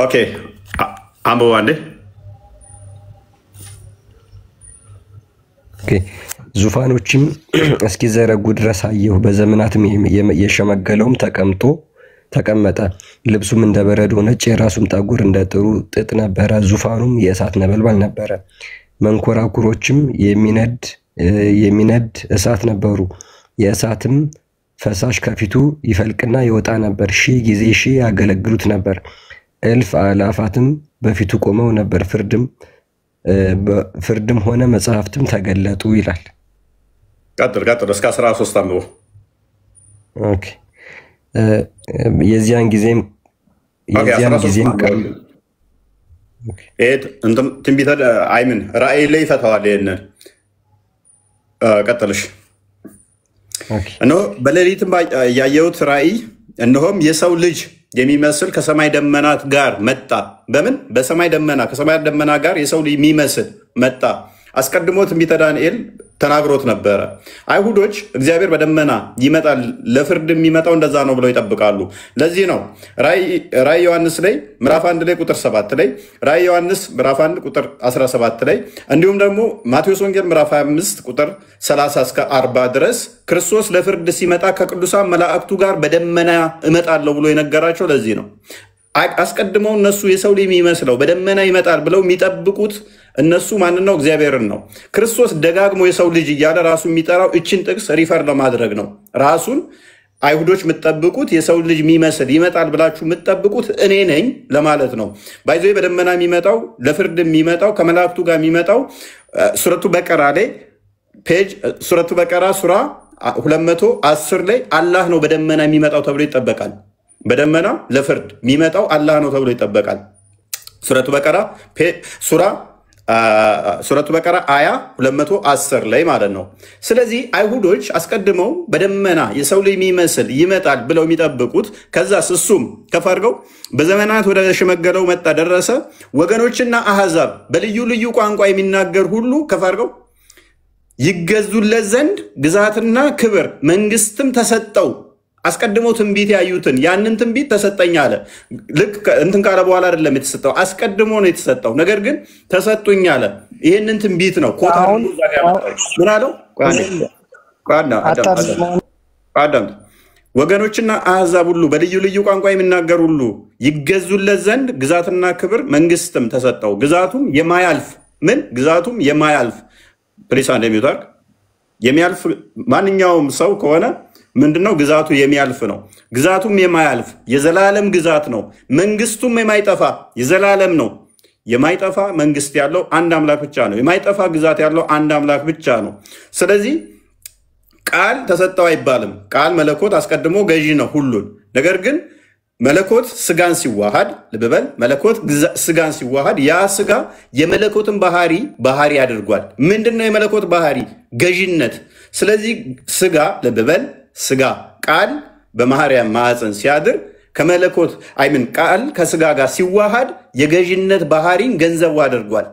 ኦኬ አንብበው አንዴ። ዙፋኖችም እስኪዘረጉ ድረስ አየሁ። በዘመናትም የሸመገለውም ተቀመጠ። ልብሱም እንደ በረዶ ነጭ፣ የራሱም ጠጉር እንደ ጥሩ ጥጥ ነበረ። ዙፋኑም የእሳት ነበልባል ነበረ። መንኮራኩሮችም የሚነድ እሳት ነበሩ። የእሳትም ፈሳሽ ከፊቱ ይፈልቅና ይወጣ ነበር። 1000 ጊዜ 1000 ያገለግሉት ነበር። እልፍ አላፋትም በፊቱ ቆመው ነበር። ፍርድም ሆነ መጽሐፍትም ተገለጡ ይላል። ቀጥል እስከ 13 አንብበው። ኦኬ የዚያን ጊዜም ትንቢተ አይምን ራእይ ላይ ይፈታዋል። ይሄንን ቀጥልሽ። እነሆ በሌሊትም ያየሁት ራእይ፣ እነሆም የሰው ልጅ የሚመስል ከሰማይ ደመናት ጋር መጣ። በምን? በሰማይ ደመና፣ ከሰማይ ደመና ጋር የሰው ልጅ የሚመስል መጣ። አስቀድሞ ትንቢተ ዳንኤል ተናግሮት ነበረ። አይሁዶች እግዚአብሔር በደመና ይመጣል፣ ለፍርድ የሚመጣው እንደዛ ነው ብለው ይጠብቃሉ። ለዚህ ነው ራእይ ዮሐንስ ላይ ምዕራፍ 1 ላይ ቁጥር 7 ላይ፣ ራእይ ዮሐንስ ምዕራፍ 1 ቁጥር 17 ላይ፣ እንዲሁም ደግሞ ማቴዎስ ወንጌል ምዕራፍ 25 ቁጥር 30 እስከ 40 ድረስ ክርስቶስ ለፍርድ ሲመጣ ከቅዱሳን መላእክቱ ጋር በደመና እመጣለሁ ብሎ የነገራቸው ለዚህ ነው። አስቀድመው እነሱ የሰው ልጅ የሚመስለው በደመና ይመጣል ብለው የሚጠብቁት እነሱ ማንን ነው? እግዚአብሔርን ነው። ክርስቶስ ደጋግሞ የሰው ልጅ እያለ ራሱ የሚጠራው እችን ጥቅስ ሪፈር ለማድረግ ነው። ራሱን አይሁዶች የምትጠብቁት የሰው ልጅ የሚመስል ይመጣል ብላችሁ የምትጠብቁት እኔ ነኝ ለማለት ነው። ባይዞ በደመና የሚመጣው ለፍርድ የሚመጣው ከመላእክቱ ጋር የሚመጣው ሱረቱ በቀራ ላይ ሱረቱ በቀራ ሱራ 210 ላይ አላህ ነው በደመና የሚመጣው ተብሎ ይጠበቃል። በደመና ለፍርድ የሚመጣው አላህ ነው ተብሎ ይጠበቃል። ሱረቱ በቀራ አያ 210 ላይ ማለት ነው። ስለዚህ አይሁዶች አስቀድመው በደመና የሰው ልጅ የሚመስል ይመጣል ብለው የሚጠብቁት ከዛስ እሱም ከፍ አድርገው በዘመናት ወደ ሸመገለው መጣ ደረሰ። ወገኖችና አሕዛብ በልዩ ልዩ ቋንቋ የሚናገር ሁሉ ከፍ አድርገው ይገዙለት ዘንድ ግዛትና ክብር መንግስትም ተሰጠው አስቀድሞ ትንቢት ያዩትን ያንን ትንቢት ተሰጠኝ አለ። ልክ እንትን ካለ በኋላ አይደለም የተሰጠው፣ አስቀድሞ ነው የተሰጠው። ነገር ግን ተሰጡኝ አለ። ይህንን ትንቢት ነው ኮታ ምን አለው? አዳም ወገኖችና አሕዛብ ሁሉ በልዩ ልዩ ቋንቋ የሚናገሩ ሁሉ ይገዙለት ዘንድ ግዛትና ክብር መንግስትም ተሰጠው። ግዛቱም የማያልፍ ምን? ግዛቱም የማያልፍ ፕሊስ እንደሚታርክ የሚያልፍ ማንኛውም ሰው ከሆነ ምንድነው? ግዛቱ የሚያልፍ ነው። ግዛቱም የማያልፍ የዘላለም ግዛት ነው። መንግስቱም የማይጠፋ የዘላለም ነው። የማይጠፋ መንግስት ያለው አንድ አምላክ ብቻ ነው። የማይጠፋ ግዛት ያለው አንድ አምላክ ብቻ ነው። ስለዚህ ቃል ተሰጠው አይባልም። ቃል መለኮት አስቀድሞ ገዢ ነው ሁሉን። ነገር ግን መለኮት ስጋን ሲዋሃድ ልብበል መለኮት ስጋን ሲዋሃድ ያ ስጋ የመለኮትን ባህሪ አድርጓል። ምንድነው የመለኮት ባህሪ? ገዢነት። ስለዚህ ስጋ ልብበል ስጋ ቃል በማርያም ማዕፀን ሲያድር ከመለኮት አይምን ቃል ከስጋ ጋር ሲዋሃድ የገዢነት ባህሪን ገንዘቡ አድርጓል።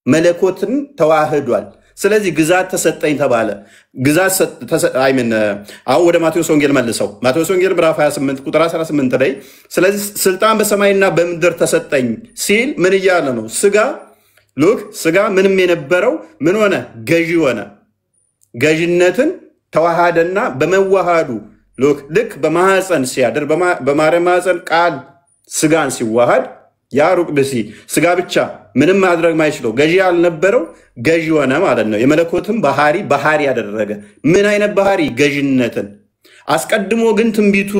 መለኮትን ተዋህዷል። ስለዚህ ግዛት ተሰጠኝ ተባለ። ግዛት አይምን አሁን ወደ ማቴዎስ ወንጌል መልሰው ማቴዎስ ወንጌል ምዕራፍ 28 ቁጥር 18 ላይ ስለዚህ ስልጣን በሰማይና በምድር ተሰጠኝ ሲል ምን እያለ ነው? ስጋ ምንም የነበረው ምን ሆነ? ገዢ ሆነ። ገዢነትን ተዋሃደና በመዋሃዱ ልክ በማህፀን ሲያድር በማርያም ማህፀን ቃል ስጋን ሲዋሃድ ያ ሩቅ ብሲ ስጋ ብቻ ምንም ማድረግ ማይችለው ገዢ ያልነበረው ገዢ ሆነ ማለት ነው። የመለኮትን ባህሪ ያደረገ ምን አይነት ባህሪ? ገዢነትን። አስቀድሞ ግን ትንቢቱ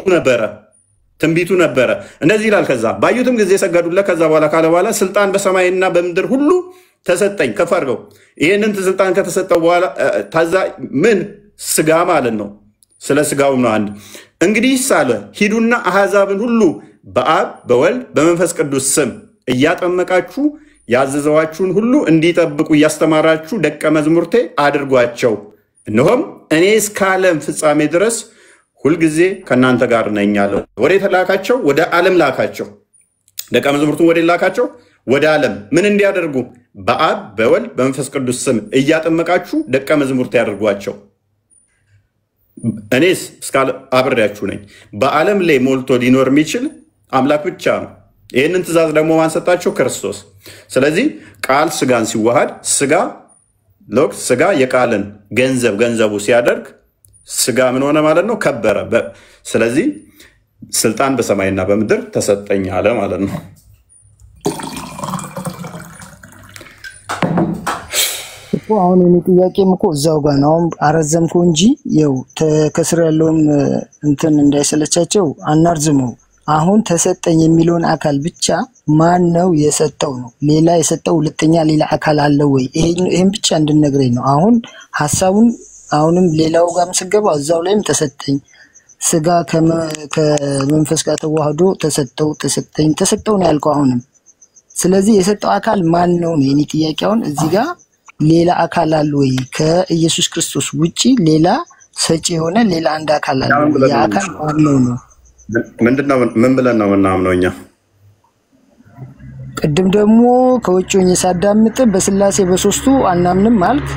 ነበረ። እንደዚህ ይላል። ከዛ ባዩትም ጊዜ ሰገዱለት። ከዛ በኋላ ካለ በኋላ ስልጣን በሰማይና በምድር ሁሉ ተሰጠኝ። ከፍ አድርገው ይህንን ስልጣን ከተሰጠው በኋላ ታዛ ምን ስጋ ማለት ነው። ስለ ስጋው ነው። አንድ እንግዲህ ሳለ ሂዱና አሕዛብን ሁሉ በአብ በወልድ በመንፈስ ቅዱስ ስም እያጠመቃችሁ ያዘዘዋችሁን ሁሉ እንዲጠብቁ እያስተማራችሁ ደቀ መዝሙርቴ አድርጓቸው። እነሆም እኔ እስከ ዓለም ፍጻሜ ድረስ ሁልጊዜ ከእናንተ ጋር ነኝ አለ። ወዴት ላካቸው? ወደ ዓለም ላካቸው። ደቀ መዝሙርቱን ወደ ላካቸው? ወደ ዓለም። ምን እንዲያደርጉ? በአብ በወልድ በመንፈስ ቅዱስ ስም እያጠመቃችሁ ደቀ መዝሙርቴ አድርጓቸው። እኔስ እስከ አብሬያችሁ ነኝ። በዓለም ላይ ሞልቶ ሊኖር የሚችል አምላክ ብቻ ነው። ይህንን ትእዛዝ ደግሞ ማን ሰጣቸው? ክርስቶስ። ስለዚህ ቃል ስጋን ሲዋሃድ ስጋ የቃልን ገንዘቡ ሲያደርግ ስጋ ምን ሆነ ማለት ነው? ከበረ። ስለዚህ ስልጣን በሰማይና በምድር ተሰጠኝ አለ ማለት ነው። አሁን እኔ ጥያቄም እኮ እዛው ጋር ነው። አሁን አረዘምኩ እንጂ ያው ከስር ያለውም እንትን እንዳይሰለቻቸው አናርዝመው። አሁን ተሰጠኝ የሚለውን አካል ብቻ ማን ነው የሰጠው ነው። ሌላ የሰጠው ሁለተኛ ሌላ አካል አለ ወይ? ይሄን ብቻ እንድነግረኝ ነው። አሁን ሐሳቡን አሁንም ሌላው ጋርም ስገባ እዛው ላይም ተሰጠኝ ስጋ ከመንፈስ ጋር ተዋህዶ ተሰጠው ነው ያልከው አሁንም። ስለዚህ የሰጠው አካል ማን ነው ነው የኔ ጥያቄ። አሁን እዚህ ጋር ሌላ አካል አለ ወይ? ከኢየሱስ ክርስቶስ ውጪ ሌላ ሰጪ የሆነ ሌላ አንድ አካል አለ ወይ? ያ አካል ማን ነው ነው? ምንድነው? ምን ብለን ነው የምናምነው እኛ? ቅድም ደግሞ ከውጭ ሆኜ ሳዳምጥ በስላሴ በሶስቱ አናምንም አልክ።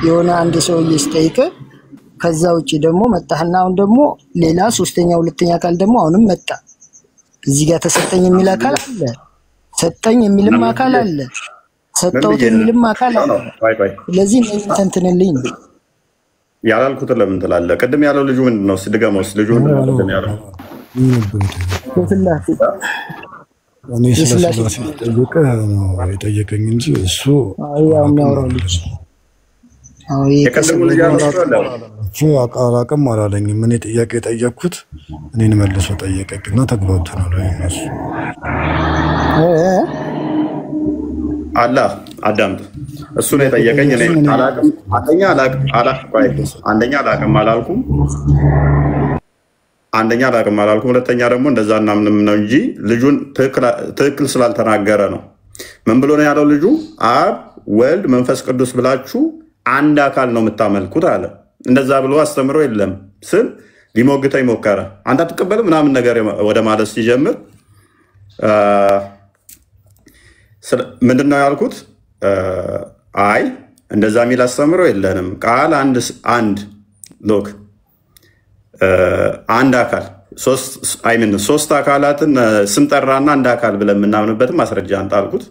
የሆነ አንድ ሰውዬ ስጠይቅ ከዛ ውጪ ደግሞ መጣህና አሁን ደግሞ ሌላ ሶስተኛ ሁለተኛ አካል ደግሞ አሁንም መጣ። እዚህ ጋር ተሰጠኝ የሚል አካል አለ፣ ሰጠኝ የሚልም አካል አለ፣ ሰጠውት የሚልም አካል አለ። ስለዚህ ምን ተንትንልኝ ነው ያላልኩት? ለምን ትላለህ? ቅድም ያለው ልጁ ምንድነው? ስድገመውስ ልጁ ምንድነው ያለው? እኔ ስላሴ ጠየቀ ነው የጠየቀኝ እንጂ እሱ ያው የሚያወራው ልጅ አቃላቅም አላለኝም። እኔ ጥያቄ የጠየቅኩት እኔን መልሶ ጠየቀኝና ተግባብተናል። እሱ አላህ አዳምጥ። እሱ ነው የጠየቀኝ። እኔ አላቅም። አንደኛ አላቅም አላልኩም። ሁለተኛ ደግሞ እንደዛ እናምንም ነው እንጂ ልጁን ትክክል ስላልተናገረ ነው። ምን ብሎ ነው ያለው ልጁ? አብ ወልድ መንፈስ ቅዱስ ብላችሁ አንድ አካል ነው የምታመልኩት አለ። እንደዛ ብሎ አስተምሮ የለም ስል ሊሞግተኝ ሞከረ። አንተ አትቀበልም ምናምን ነገር ወደ ማለት ሲጀምር ምንድነው ያልኩት? አይ እንደዛ የሚል አስተምሮ የለንም። ቃል አንድ ሎክ አንድ አካል ሶስት አካላትን ስም ጠራና አንድ አካል ብለን የምናምንበትን ማስረጃ አንተ አልኩት።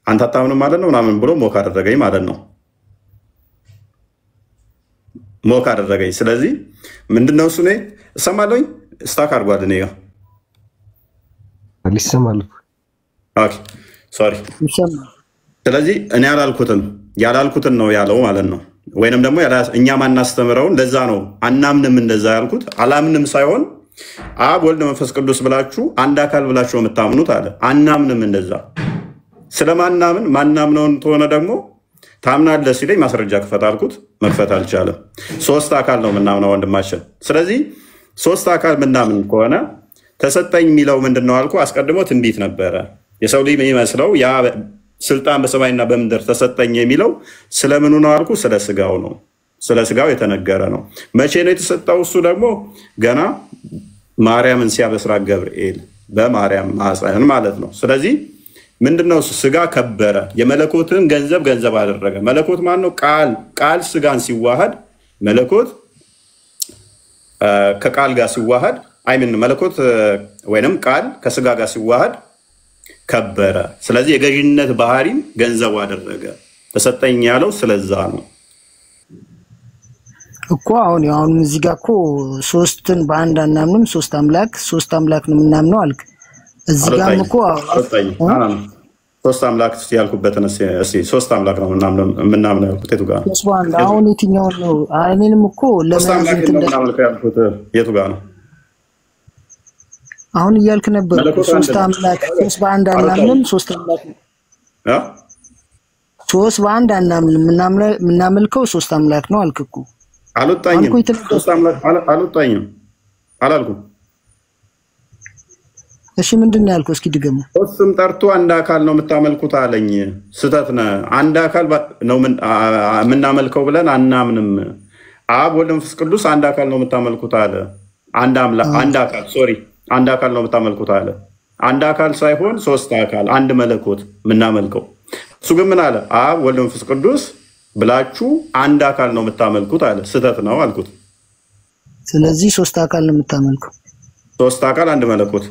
አንተ አታምንም ማለት ነው ምናምን ብሎ ሞክ አደረገኝ ማለት ነው። ሞክ አደረገኝ። ስለዚህ ምንድነው እሱ? እኔ እሰማለሁኝ ስታክ አድርጓል። እኔ ጋር ይሰማል። ኦኬ ሶሪ። ስለዚህ እኔ ያላልኩትን ነው ያለው ማለት ነው። ወይንም ደግሞ እኛ ማናስተምረውን ለዛ ነው አናምንም እንደዛ ያልኩት። አላምንም ሳይሆን አብ ወልድ መንፈስ ቅዱስ ብላችሁ አንድ አካል ብላችሁ የምታምኑት አለ። አናምንም እንደዛ። ስለማናምን ማናምነውን ተሆነ ደግሞ ታምናለህ ሲለኝ ማስረጃ ክፈት አልኩት። መክፈት አልቻለም። ሶስት አካል ነው የምናምነው ወንድማችን። ስለዚህ ሶስት አካል ምናምን ከሆነ ተሰጠኝ የሚለው ምንድነው አልኩ። አስቀድሞ ትንቢት ነበረ። የሰው ልጅ የሚመስለው ያ ስልጣን በሰማይና በምድር ተሰጠኝ የሚለው ስለምኑ ነው አልኩ። ስለ ስጋው ነው። ስለ ስጋው የተነገረ ነው። መቼ ነው የተሰጠው? እሱ ደግሞ ገና ማርያምን ሲያበስራት ገብርኤል በማርያም ማህፀን ማለት ነው። ስለዚህ ምንድነው? ስጋ ከበረ። የመለኮትን ገንዘብ አደረገ። መለኮት ማን ነው? ቃል ስጋን ሲዋሃድ መለኮት ከቃል ጋር ሲዋሃድ መለኮት ወይንም ቃል ከስጋ ጋር ሲዋሃድ ከበረ። ስለዚህ የገዥነት ባህሪም ገንዘቡ አደረገ። ተሰጠኝ ያለው ስለዛ ነው እኮ። አሁን እዚህ ጋር እኮ ሶስትን በአንድ አናምንም፣ ሶስት አምላክ ነው የምናምነው አልክ። እዚህ ጋርም እኮ ሶስት አምላክ ያልኩበትን ሶስት አምላክ ነው የምናምነው ያልኩት የቱ ጋር ነው? አሁን የትኛውን ነው? እኔንም እኮ ያልኩት የቱ ጋር ነው? አሁን እያልክ ነበር ሶስት አምላክ፣ ሶስት በአንድ አናምንም፣ ሶስት አምላክ ሶስት በአንድ አናምንም፣ የምናመልከው ሶስት አምላክ ነው አልክ እኮ። አልወጣኝም። ሶስት አምላክ አልወጣኝም አላልኩም። እሺ ምንድን ነው ያልከው? እስኪ ድገም። ሶስትም ጠርቶ አንድ አካል ነው የምታመልኩት አለኝ። ስህተት ነህ። አንድ አካል ነው የምናመልከው ብለን አናምንም። አብ ወልድ መንፈስ ቅዱስ አንድ አካል ነው የምታመልኩት አለ። አንድ አካል ነው የምታመልኩት አለ። አንድ አካል ሳይሆን ሶስት አካል፣ አንድ መለኮት የምናመልከው። እሱ ግን ምን አለ? አብ ወልድ መንፈስ ቅዱስ ብላችሁ አንድ አካል ነው የምታመልኩት አለ። ስህተት ነው አልኩት። ስለዚህ ሶስት አካል ነው የምታመልከው። ሶስት አካል አንድ መለኮት።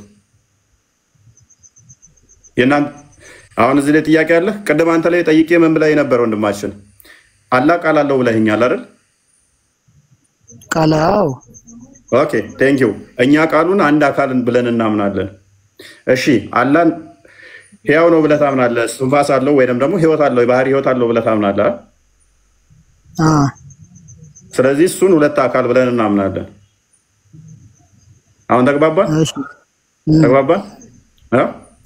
አሁን እዚህ ላይ ጥያቄ አለ። ቅድም አንተ ላይ ጠይቄ ምን ብለህ ነበር ወንድማችን? አላህ ቃል አለው ብለኸኛል አይደል? ቃላው ኦኬ ቴንክ ዩ። እኛ ቃሉን አንድ አካልን ብለን እናምናለን። እሺ አላህን ሕያው ነው ብለህ ታምናለህ? እስትንፋስ አለው ወይንም ደግሞ ህይወት አለው የባህሪ ህይወት አለው ብለህ ታምናለህ? ስለዚህ እሱን ሁለት አካል ብለን እናምናለን። አሁን ተግባባን?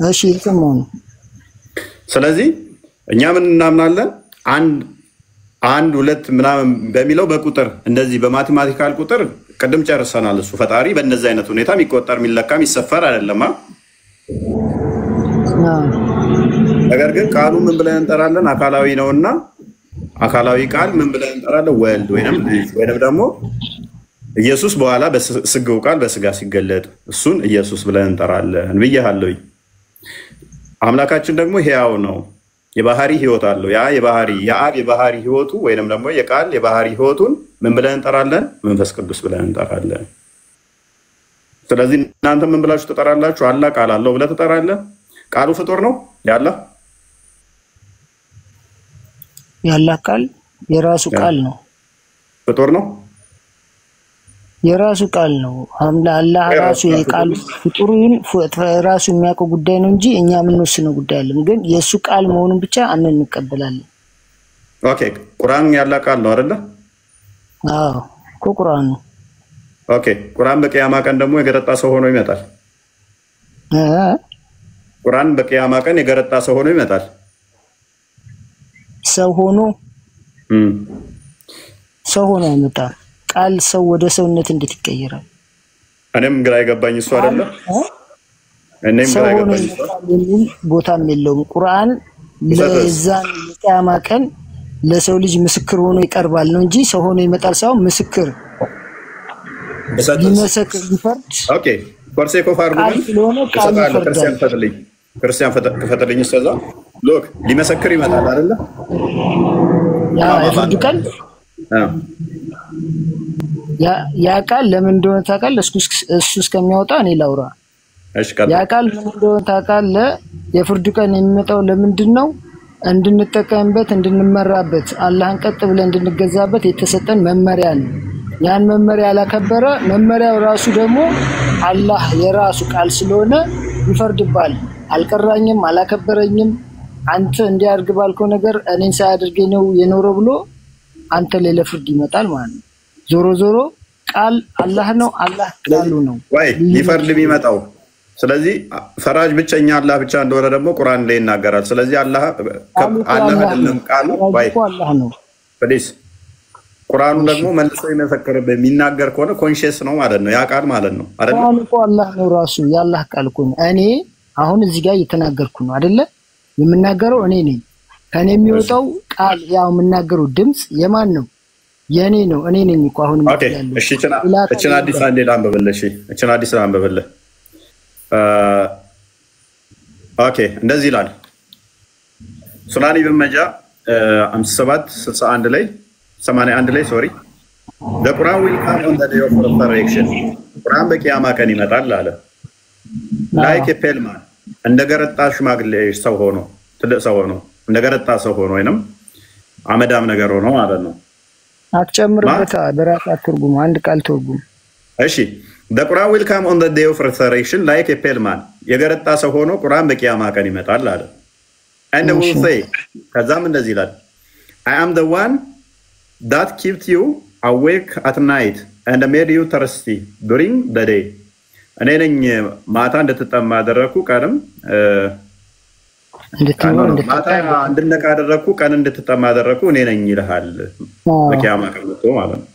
እሺ ይተማው። ስለዚህ እኛ ምን እናምናለን? አንድ ሁለት ምናምን በሚለው በቁጥር እንደዚህ በማቴማቲካል ቁጥር ቅድም ጨርሰናል። እሱ ፈጣሪ በእነዚህ አይነት ሁኔታ የሚቆጠር የሚለካ የሚሰፈር አይደለም። ነገር ግን ቃሉ ምን ብለን እንጠራለን? አካላዊ ነውና አካላዊ ቃል ምን ብለን እንጠራለን? ወልድ ወይንም ደግሞ ኢየሱስ በኋላ በስጋው ቃል በስጋ ሲገለጥ እሱን ኢየሱስ ብለን እንጠራለን ብያለሁ። አምላካችን ደግሞ ሕያው ነው፣ የባህሪ ህይወት አለው። የአብ የባህሪ ህይወቱ ወይንም ደግሞ የቃል የባህሪ ህይወቱን ምን ብለን እንጠራለን? መንፈስ ቅዱስ ብለን እንጠራለን። ስለዚህ እናንተ ምን ብላችሁ ትጠራላችሁ? አላህ ቃል አለው ብለህ ትጠራለህ። ቃሉ ፍጡር ነው? ያላህ ቃል የራሱ ቃል ነው። ፍጡር ነው? የራሱ ቃል ነው። አላህ ራሱ የቃል ፍጡሩን ራሱ የሚያውቀው ጉዳይ ነው እንጂ እኛ የምንወስነው ጉዳይ አይደለም። ግን የእሱ ቃል መሆኑን ብቻ እንቀበላለን። ኦኬ ቁርአን ያላህ ቃል ነው አይደለ? አዎ እኮ ቁርአን ነው። ኦኬ ቁርአን በቂያማ ቀን ደግሞ የገረጣ ሰው ሆኖ ይመጣል። ቁርአን በቂያማ ቀን የገረጣ ሰው ሆኖ ይመጣል። ሰው ሆኖ ይመጣል። ቃል ሰው ወደ ሰውነት እንዴት ይቀየራል? እኔም ግራ የገባኝ እሱ አይደለ? ቦታም የለውም። ቁርአን ለዛን የቂያማ ቀን ለሰው ልጅ ምስክር ሆኖ ይቀርባል ነው እንጂ ሰው ሆኖ ይመጣል ሳይሆን ምስክር ሊመሰክር ሊፈርድ። ኦኬ ኮርሴ ኮፋር ክርስቲያን ፈተልኝ እስከዛ ሎክ ሊመሰክር ይመጣል አይደለ? ያ የፍርድ ቀን ያ ቃል ለምን እንደሆነ ታውቃለህ? እሱ እስከሚያወጣ እኔ ላውራ። ያ ቃል ምን እንደሆነ ታውቃለህ? የፍርድ ቀን የሚመጣው ለምንድን ነው? እንድንጠቀምበት፣ እንድንመራበት፣ አላህን ቀጥ ብለን እንድንገዛበት የተሰጠን መመሪያ ነው። ያን መመሪያ ያላከበረ መመሪያው ራሱ ደግሞ አላህ የራሱ ቃል ስለሆነ ይፈርድባል። አልቀራኝም፣ አላከበረኝም፣ አንተ እንዲያርግ ባልከው ነገር እኔን ሳያደርገኝ ነው የኖረው ብሎ አንተ ላይ ለፍርድ ይመጣል ማለት ነው። ዞሮ ዞሮ ቃል አላህ ነው፣ አላህ ቃሉ ነው ወይ ይፈርድ የሚመጣው። ስለዚህ ፈራጅ ብቸኛ አላህ ብቻ እንደሆነ ደግሞ ቁርአን ላይ ይናገራል። ስለዚህ አላህ አይደለም ቃሉ ወይ አላህ ነው። ፕሊስ ቁርአኑ ደግሞ መልሶ የመሰከረበት የሚናገር ከሆነ ኮንሺየስ ነው ማለት ነው። ያ ቃል ማለት ነው አይደል? ቁርአኑ እኮ አላህ ነው ራሱ የአላህ ቃል እኮ ነው። እኔ አሁን እዚህ ጋር እየተናገርኩ ነው አይደለ? የምናገረው እኔ ነኝ። ከኔ የሚወጣው ቃል ያው የምናገረው ድምጽ የማን ነው? የኔ ነው። እኔ ነኝ እኮ አሁን ኦኬ። እሺ እቺን አዲስ አንዴ ላንብብልህ። እሺ እቺን አዲስ ላንብብልህ። ኦኬ እንደዚህ ይላል ሱናን ኢብን መጃ 57 ላይ 81 ላይ ሶሪ the Quran will come on the day of resurrection ቁርአን በቂያማ ቀን ይመጣል አለ like a pale man እንደገረጣ ሽማግሌ ሰው ሆኖ ትልቅ ሰው ሆኖ እንደገረጣ ሰው ሆኖ ወይንም አመዳም ነገር ሆኖ ማለት ነው። አትጨምርበታ በራስ አትርጉም፣ አንድ ቃል ትርጉም። እሺ the Quran will come on the day of resurrection like a pale man የገረጣ ሰው ሆኖ ቁርአን በቂያማ ቀን ይመጣል አለ and will say ከዛም እንደዚህ ይላል I am the one that kept you awake at night and made you thirsty during the day እኔ ነኝ ማታ እንድትጠማ አደረኩ ቀንም ማታ እንድነቃ አደረኩ ቀን እንድትጠማ አደረኩ እኔ ነኝ ይልሃል በቂያማ ቀን መጥቶ ማለት ነው።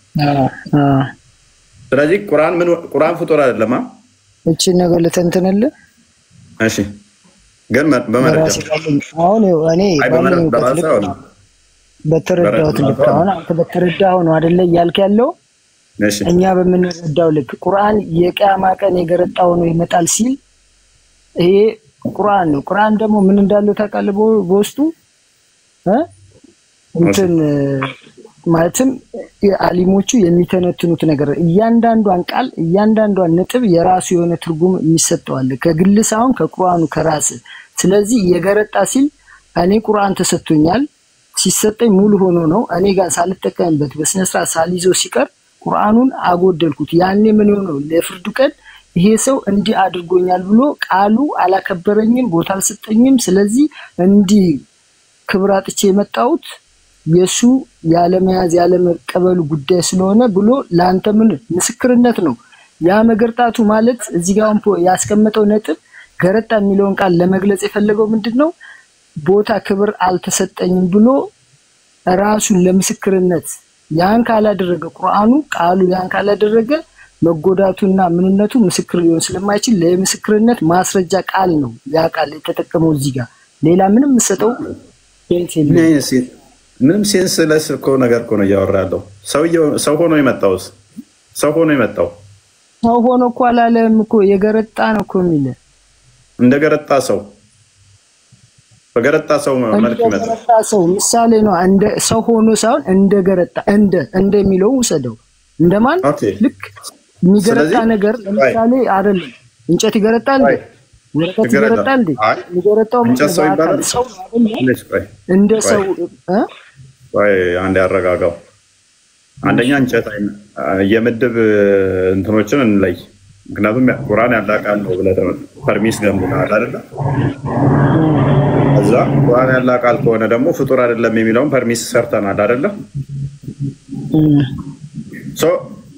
ስለዚህ ቁርአን ፍጡር አይደለም። እቺ ነገር ለተንተነለ እሺ ግን በመረጃ አሁን እኔ በተረዳሁት ልክ አሁን አንተ በተረዳኸው ነው አይደለ እያልክ ያለው? እሺ እኛ በምንረዳው ልክ ቁርአን የቂያማ ቀን የገረጣው ነው ይመጣል ሲል ይሄ ቁርአን ነው። ቁርአን ደግሞ ምን እንዳለው ታውቃለህ? በውስጡ እንትን ማለትም አሊሞቹ የሚተነትኑት ነገር እያንዳንዷን ቃል እያንዳንዷን ነጥብ የራሱ የሆነ ትርጉም የሚሰጠው አለ ከግል ሳይሆን ከቁርአኑ ከራስ። ስለዚህ የገረጣ ሲል እኔ ቁርአን ተሰጥቶኛል ሲሰጠኝ ሙሉ ሆኖ ነው እኔ ጋር ሳልጠቀምበት በስነ ስርዓት ሳልይዘው ሲቀር ቁርአኑን አጎደልኩት። ያኔ ምን ሆነው ለፍርዱ ቀን ይሄ ሰው እንዲህ አድርጎኛል ብሎ ቃሉ አላከበረኝም፣ ቦታ አልሰጠኝም፣ ስለዚህ እንዲህ ክብር አጥቼ የመጣሁት የሱ ያለ መያዝ ያለ መቀበሉ ጉዳይ ስለሆነ ብሎ ላንተ ምን ምስክርነት ነው። ያ መገርጣቱ ማለት እዚህ ጋር ያስቀመጠው ነጥብ ገረጣ የሚለውን ቃል ለመግለጽ የፈለገው ምንድነው? ቦታ ክብር አልተሰጠኝም ብሎ ራሱን ለምስክርነት ያን ካላደረገ ቁርአኑ ቃሉ ያን ካላደረገ መጎዳቱና ምንነቱ ምስክር ሊሆን ስለማይችል ለምስክርነት ማስረጃ ቃል ነው ያ ቃል የተጠቀመው እዚህ ጋር ሌላ ምንም ሰጠው ምንም ሴንስለስ እኮ ነገር እኮ ነው እያወራለሁ። ሰው ሆኖ የመጣው ሰው ሆኖ እኮ አላለም እኮ የገረጣ ነው እኮ የሚል እንደገረጣ ሰው በገረጣ ሰው መልክ ይመጣል። ገረጣ ሰው ምሳሌ ነው። እንደ ሰው ሆኖ ሳይሆን እንደገረጣ እንደሚለው ውሰደው። እንደማን ልክ የሚገረጣ ነገር ለምሳሌ አይደለም እንጨት ይገረጣል እንዴ? ወረቀት ይገረጣል እንዴ? የሚገረጣው ሰው ይባላል። ሰው አይደለም እንደ ሰው ወይ አንድ ያረጋጋው አንደኛ እንጨት የምድብ እንትኖችን እንለይ። ምክንያቱም ቁርአን ያላቃል ነው ብለህ ፐርሚስ ገምተሃል አይደል? እዛ ቁርአን ያላቃል ከሆነ ደግሞ ፍጡር አይደለም የሚለውን ፐርሚስ ሰርተናል አይደል?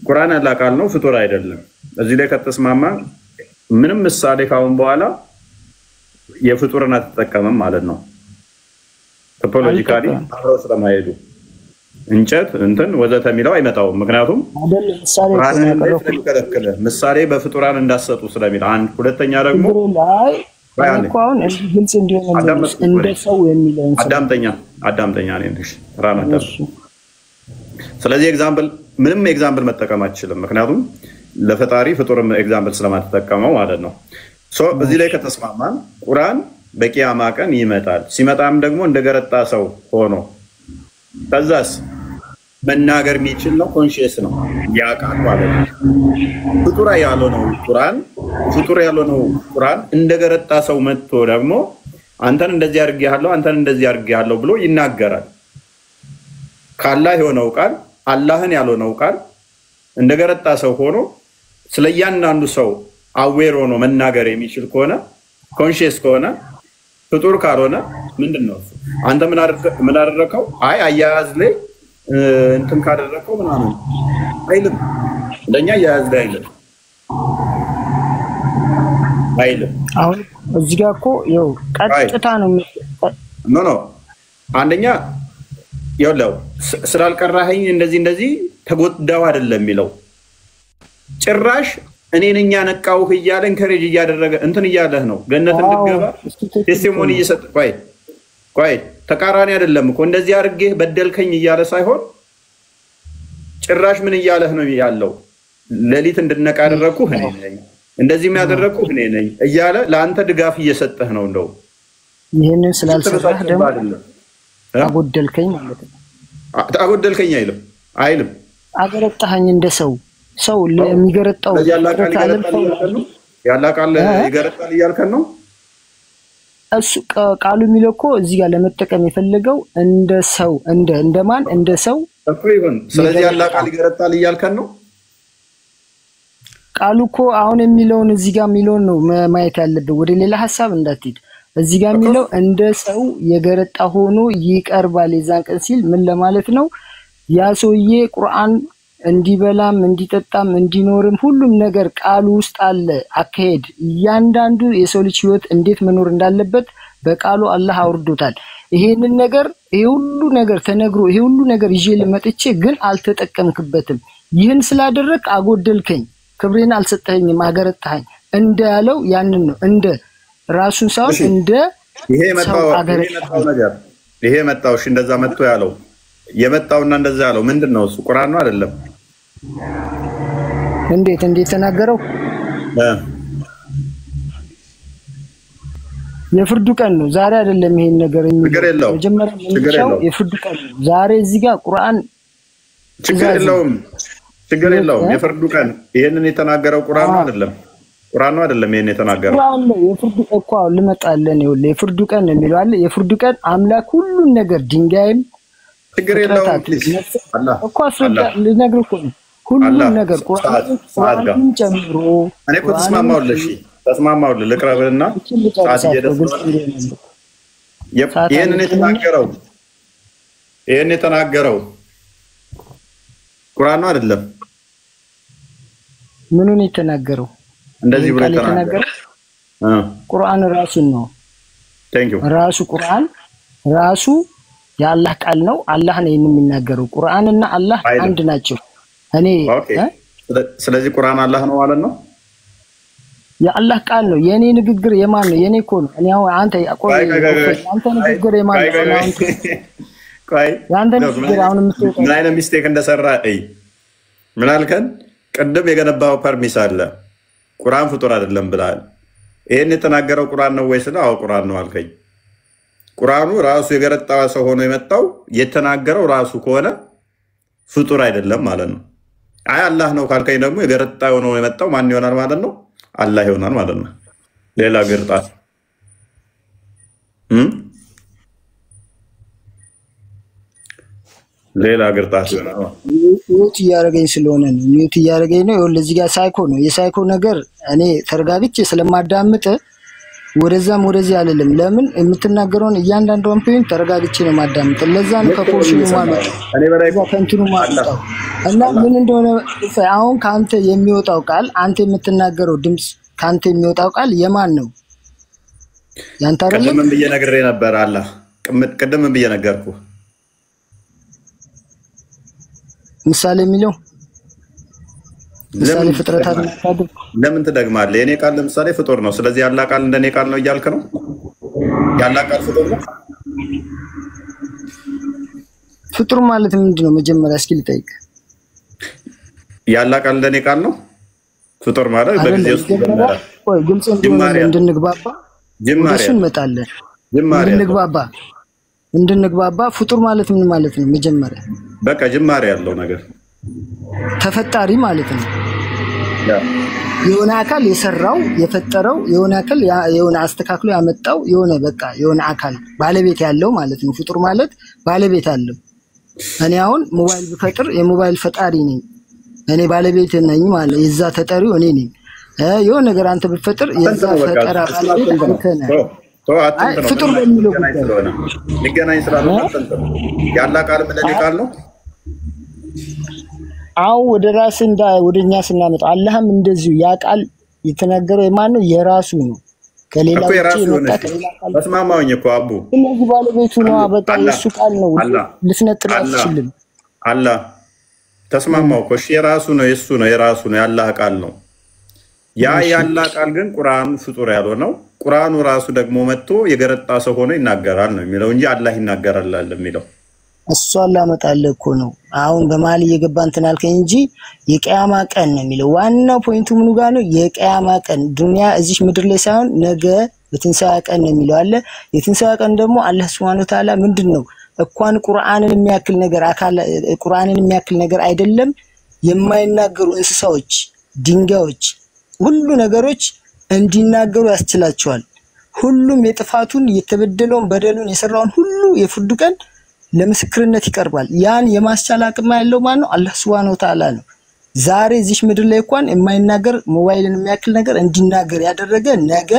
ቁርአን ያላቃል ነው ፍጡር አይደለም። እዚህ ላይ ከተስማማ ምንም ምሳሌ ካሁን በኋላ የፍጡርን አትጠቀምም ማለት ነው። ቶፖሎጂካሊ አብረው ስለማይሄዱ እንጨት እንትን ወዘተ የሚለው አይመጣውም። ምክንያቱም ምሳሌ በፍጡራን እንዳሰጡ ስለሚል አንድ፣ ሁለተኛ ደግሞ አዳምጠኛ ስለዚህ ኤግዛምፕል ምንም ኤግዛምፕል መጠቀም አትችልም። ምክንያቱም ለፈጣሪ ፍጡርም ኤግዛምፕል ስለማትጠቀመው ማለት ነው። እዚህ ላይ ከተስማማን ቁርአን በቂያማ ቀን ይመጣል። ሲመጣም ደግሞ እንደገረጣ ሰው ሆኖ ከዛስ መናገር የሚችል ነው፣ ኮንሺየስ ነው፣ ያውቃል ማለት ነው። ፍጡር ያልሆነው ቁርአን እንደገረጣ ሰው መጥቶ ደግሞ አንተን እንደዚህ አድርጌሃለሁ አንተን እንደዚህ አድርጌሃለሁ ብሎ ይናገራል። ካላህ የሆነው ቃል አላህን ያልሆነው ቃል እንደገረጣ ሰው ሆኖ ስለያንዳንዱ ሰው አዌር ሆኖ መናገር የሚችል ከሆነ ኮንሺየስ ከሆነ ፍጡር ካልሆነ ምንድነው? አንተ ምን አደረከው? አይ አያያዝ ላይ እንትን ካደረከው ምናምን አይልም። እንደኛ አያያዝ ላይ አይልም። አሁን እዚህ ጋር እኮ ይኸው ቀጥታ ነው ኖ አንደኛ ይኸውልህ ስላልቀራኸኝ እንደዚህ ተጎዳው አይደለም የሚለው ጭራሽ እኔ ነኝ ያነቃውህ እያለ እንከሬጅ እያደረገ እንትን እያለህ ነው ገነት እንድትገባ ቴስቲሞኒ እየሰጠ ቆይ ተቃራኒ አይደለም እኮ እንደዚህ አድርጌ በደልከኝ እያለ ሳይሆን ጭራሽ ምን እያለህ ነው ያለው? ሌሊት እንድነቃ ያደረኩህ እኔ ነኝ እንደዚህ የሚያደርኩህ እኔ ነኝ እያለ ለአንተ ድጋፍ እየሰጠህ ነው። እንደው ይሄንን ስላልሰራህ ደግሞ አጎደልከኝ ማለት ነው። አጎደልከኝ አይልም አገረጣኸኝ እንደ ሰው ለሚገረጣው ያላቃል ይገረጣል እያልከን ነው። እሱ ቃሉ የሚለው እኮ እዚህ ጋር ለመጠቀም የፈለገው እንደ ሰው እንደማን እንደ ሰው እኮ ይሁን። ስለዚህ ያላቃል ይገረጣል እያልከን ነው። ቃሉ እኮ አሁን የሚለውን እዚህ ጋር የሚለውን ነው ማየት ያለብህ። ወደ ሌላ ሐሳብ እንዳትሄድ። እዚህ ጋር የሚለው እንደ ሰው የገረጣ ሆኖ ይቀርባል የዛን ቀን ሲል ምን ለማለት ነው? ያ ሰውዬ ቁርአን እንዲበላም እንዲጠጣም እንዲኖርም ሁሉም ነገር ቃሉ ውስጥ አለ። አካሄድ እያንዳንዱ የሰው ልጅ ህይወት እንዴት መኖር እንዳለበት በቃሉ አላህ አውርዶታል። ይሄንን ነገር ይሄ ሁሉ ነገር ተነግሮ ይሄ ሁሉ ነገር ይዤ ለመጥቼ ግን አልተጠቀምክበትም። ይህን ስላደረክ አጎደልከኝ፣ ክብሬን አልሰጠኸኝም፣ አገረጣኸኝ እንዳለው ያንን ነው። እንደ ራሱን ሳይሆን እንደ ይሄ መጣው እሺ እንደዛ መጥቶ ያለው የመጣውና እንደዛ ያለው ምንድነው? እሱ ቁርአን ነው አይደለም? እንዴት ተናገረው? የፍርዱ ቀን ነው ዛሬ አይደለም። ይሄን ነገር የሚለው መጀመሪያ የፍርዱ ቀን ነው ዛሬ። እዚህ ጋር ቁርአን ችግር የለውም። የፍርዱ ቀን ይሄንን የተናገረው ቁርአን ነው አይደለም? ቁርአን ነው አይደለም? ይሄን የተናገረው ቁርአን ነው። የፍርዱ እኮ ልመጣለን ይኸውልህ፣ የፍርዱ ቀን ነው የሚለው አለ። የፍርዱ ቀን አምላክ ሁሉን ነገር ድንጋይም ችግር የለውም እኮ አስረዳ ልነግርህ እኮ ነው ሁሉን ነገር ቁርአንን ጨምሮ እኔ እኮ ተስማማሁልህ ልቅረብና ይሄንን የተናገረው ቁርአን ነው አይደለም? ምኑን የተናገረው? እንደዚህ ብሎ የተናገረው ቁርአን ራሱን ነው። ራሱ ቁርአን ራሱ የአላህ ቃል ነው። አላህ ነው የሚናገረው። ቁርአንና አላህ አንድ ናቸው። ስለዚህ ቁርአን አላህ ነው ማለት ነው። የአላህ ቃል ነው። የኔ ንግግር የማን ነው? የኔ እኮ ነው። እኔ አሁን አንተ ንግግር የማን ነው? ያንተ ንግግር አሁን የምትወጣው ምን አይነት ሚስቴክ እንደሰራ ምን አልከን? ቅድም የገነባው ፐርሚስ አለ ቁርአን ፍጡር አይደለም ብላል። ይሄን የተናገረው ቁርአን ነው ወይስ ነው? አዎ ቁርአን ነው አልከኝ። ቁርአኑ ራሱ የገረጣ ሰው ሆኖ የመጣው የተናገረው ራሱ ከሆነ ፍጡር አይደለም ማለት ነው። አይ አላህ ነው ካልከኝ ደግሞ የገረጣ ሆኖ የመጣው ማን ይሆናል ማለት ነው? አላህ ይሆናል ማለት ነው። ሌላ ግርጣት ይሆናል። ሚውት እያደረገኝ ስለሆነ ነው። ሚውት እያደረገኝ ነው። ይኸውልህ እዚህ ጋር ሳይኮ ነው። የሳይኮ ነገር እኔ ተረጋግቼ ስለማዳምጥ ወደዛም ወደዚህ አይደለም። ለምን የምትናገረውን እያንዳንዷን ፖይንት ተረጋግቼ ነው ማዳምጥ። ለዛ ነው ከፖርሽኑ ማለት ከንቱኑ ማለት እና ምን እንደሆነ አሁን ካንተ የሚወጣው ቃል አንተ የምትናገረው ድምጽ ካንተ የሚወጣው ቃል የማን ነው? ያንተ አይደለም? ቅድም ብዬ ነግሬ ነበር። አላህ ቅድም ብዬ ነገርኩ። ምሳሌ የሚለው ምሳሌ ፍጥረታት ለምን ትደግማለህ? የኔ ቃል ለምሳሌ ፍጡር ነው። ስለዚህ ያላ ቃል እንደኔ ቃል ነው እያልክ ነው? ያላ ቃል ፍጡር ነው? ፍጡር ማለት ምንድነው? መጀመሪያ እስኪ ልጠይቅ። ያላ ቃል እንደኔ ቃል ነው? ፍጡር ማለት በጊዜ ውስጥ ወይ ግልጽ እንድንግባባ ወደሱ እንመጣለን። እንድንግባባ ፍጡር ማለት ምን ማለት ነው? መጀመሪያ በቃ ጅማሬ ያለው ነገር ተፈጣሪ ማለት ነው። ያ የሆነ አካል የሰራው የፈጠረው የሆነ አካል የሆነ አስተካክሎ ያመጣው የሆነ በቃ የሆነ አካል ባለቤት ያለው ማለት ነው። ፍጡር ማለት ባለቤት አለው። እኔ አሁን ሞባይል ብፈጥር የሞባይል ፈጣሪ ነኝ፣ እኔ ባለቤት ነኝ ማለት የዛ ተጠሪው እኔ ነኝ። የሆነ ነገር አንተ ብፈጥር የዛ ፈጠራ ባለቤት አንተ ነህ። ፍጡር በሚለው ሊገናኝ ስላልሆነ ያላ ቃል ምን ቃል ነው? አው ወደ ራስ ወደኛ ስናመጣ አላህም እንደዚሁ ያ ቃል የተናገረው የማን ነው? የራሱ ነው። ከሌላ ውጪ የመጣ ከሌላ ቃል ተስማማውኝ እኮ አቡ ስለዚህ ባለቤቱ ነው። በቃ የሱ ቃል ነው። ልትነጥል አትችልም። አላህ ተስማማው እኮ እሺ፣ የራሱ ነው፣ የሱ ነው፣ የራሱ ነው፣ ያላህ ቃል ነው። ያ ያላህ ቃል ግን ቁርአን ፍጡር ያልሆነው ቁርአኑ ራሱ ደግሞ መጥቶ የገረጣ ሰው ሆኖ ይናገራል ነው የሚለው እንጂ አላህ ይናገራል አይደለም የሚለው። እሱ አላመጣልህ እኮ ነው። አሁን በመሀል እየገባ እንትን አልከኝ እንጂ የቂያማ ቀን ነው የሚለው። ዋናው ፖይንቱ ምኑ ጋር ነው? የቂያማ ቀን ዱንያ እዚህ ምድር ላይ ሳይሆን ነገ በትንሣኤ ቀን ነው የሚለው አለ። የትንሣኤ ቀን ደግሞ አላህ Subhanahu Wa Ta'ala ምንድነው እንኳን ቁርአንን የሚያክል ነገር ቁርአንን የሚያክል ነገር አይደለም የማይናገሩ እንስሳዎች፣ ድንጋዮች፣ ሁሉ ነገሮች እንዲናገሩ ያስችላቸዋል። ሁሉም የጥፋቱን የተበደለውን በደሉን የሰራውን ሁሉ የፍርዱ ቀን ለምስክርነት ይቀርባል። ያን የማስቻል አቅም ያለው ማን ነው? አላህ Subhanahu Wa Ta'ala ነው። ዛሬ እዚህ ምድር ላይ እንኳን የማይናገር ሞባይልን የሚያክል ነገር እንዲናገር ያደረገ ነገ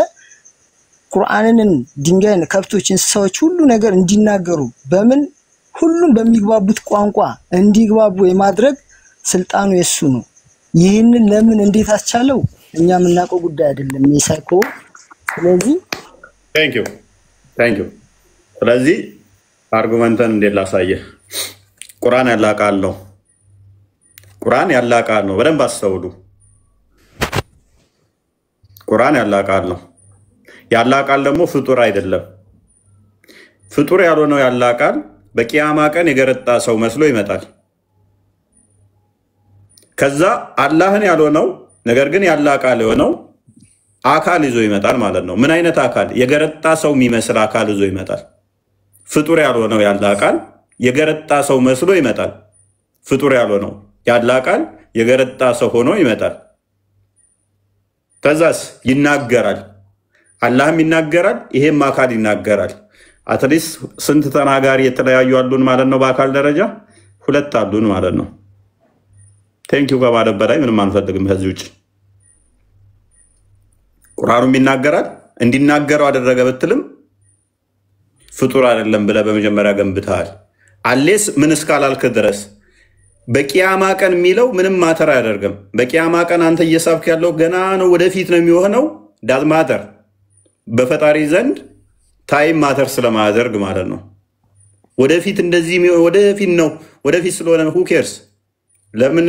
ቁርአንን፣ ድንጋይን፣ ከብቶች፣ እንስሳዎች ሁሉ ነገር እንዲናገሩ በምን ሁሉም በሚግባቡት ቋንቋ እንዲግባቡ የማድረግ ስልጣኑ የሱ ነው። ይህንን ለምን እንዴት አስቻለው? እኛ የምናውቀው ጉዳይ አይደለም የሳይኮ። ስለዚህ ቴንክ ዩ ስለዚህ አርጉመንተን እንዴት ላሳየህ? ቁርአን ያላህ ቃል ነው። ቁርአን ያላህ ቃል ነው። በደንብ አስተውሉ። ቁርአን ያላህ ቃል ነው። ያላህ ቃል ደግሞ ፍጡር አይደለም። ፍጡር ያልሆነው ያላህ ቃል በቂያማ ቀን የገረጣ ሰው መስሎ ይመጣል። ከዛ አላህን ያልሆነው ነገር ግን ያላህ ቃል የሆነው አካል ይዞ ይመጣል ማለት ነው። ምን አይነት አካል? የገረጣ ሰው የሚመስል አካል ይዞ ይመጣል። ፍጡር ያልሆነው ያላህ ቃል የገረጣ ሰው መስሎ ይመጣል። ፍጡር ያልሆነው ያላህ ቃል የገረጣ ሰው ሆኖ ይመጣል። ከዛስ ይናገራል። አላህም ይናገራል፣ ይሄም አካል ይናገራል። አትሊስት ስንት ተናጋሪ የተለያዩ አሉን ማለት ነው? በአካል ደረጃ 2 አሉን ማለት ነው። ቴንኪው ከማለት በላይ ምንም አንፈልግም ከዚህ ውጭ። ቁርአኑም ይናገራል። እንዲናገረው አደረገ ብትልም ፍጡር አይደለም ብለህ በመጀመሪያ ገንብተሃል። አሌስ ምን እስካላልክ ድረስ በቂያማ ቀን የሚለው ምንም ማተር አያደርግም። በቂያማ ቀን አንተ እየሳብክ ያለው ገና ነው፣ ወደፊት ነው የሚሆነው። ዳዝ ማተር በፈጣሪ ዘንድ ታይም ማተር ስለማያደርግ ማለት ነው። ወደፊት እንደዚህ ወደፊት ነው፣ ወደፊት ስለሆነ who cares? ለምን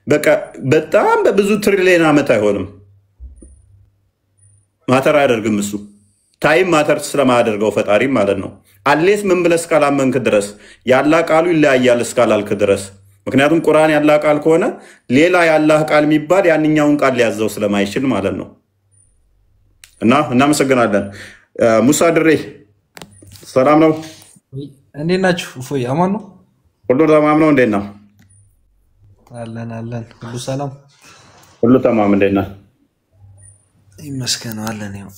በቃ በጣም በብዙ ትሪሊየን ዓመት አይሆንም። ማተር አያደርግም እሱ ታይም ማተር ስለማያደርገው ፈጣሪ ማለት ነው። አሌስ ምን ብለህ እስካላመንክ ድረስ ያላህ ቃሉ ይለያያል እስካላልክ ድረስ። ምክንያቱም ቁርአን ያላህ ቃል ከሆነ ሌላ ያላህ ቃል የሚባል ያንኛውን ቃል ሊያዘው ስለማይችል ማለት ነው። እና እናመሰግናለን። ሙሳ ድሬ ሰላም ነው? እንዴት ናችሁ? እፎይ አማን ነው? ሁሉ ተማም ነው? እንዴት ነው? አለን ሁሉ ሰላም፣ ሁሉ ተማም። እንዴት ነህ? ይመስገን አለን። ያው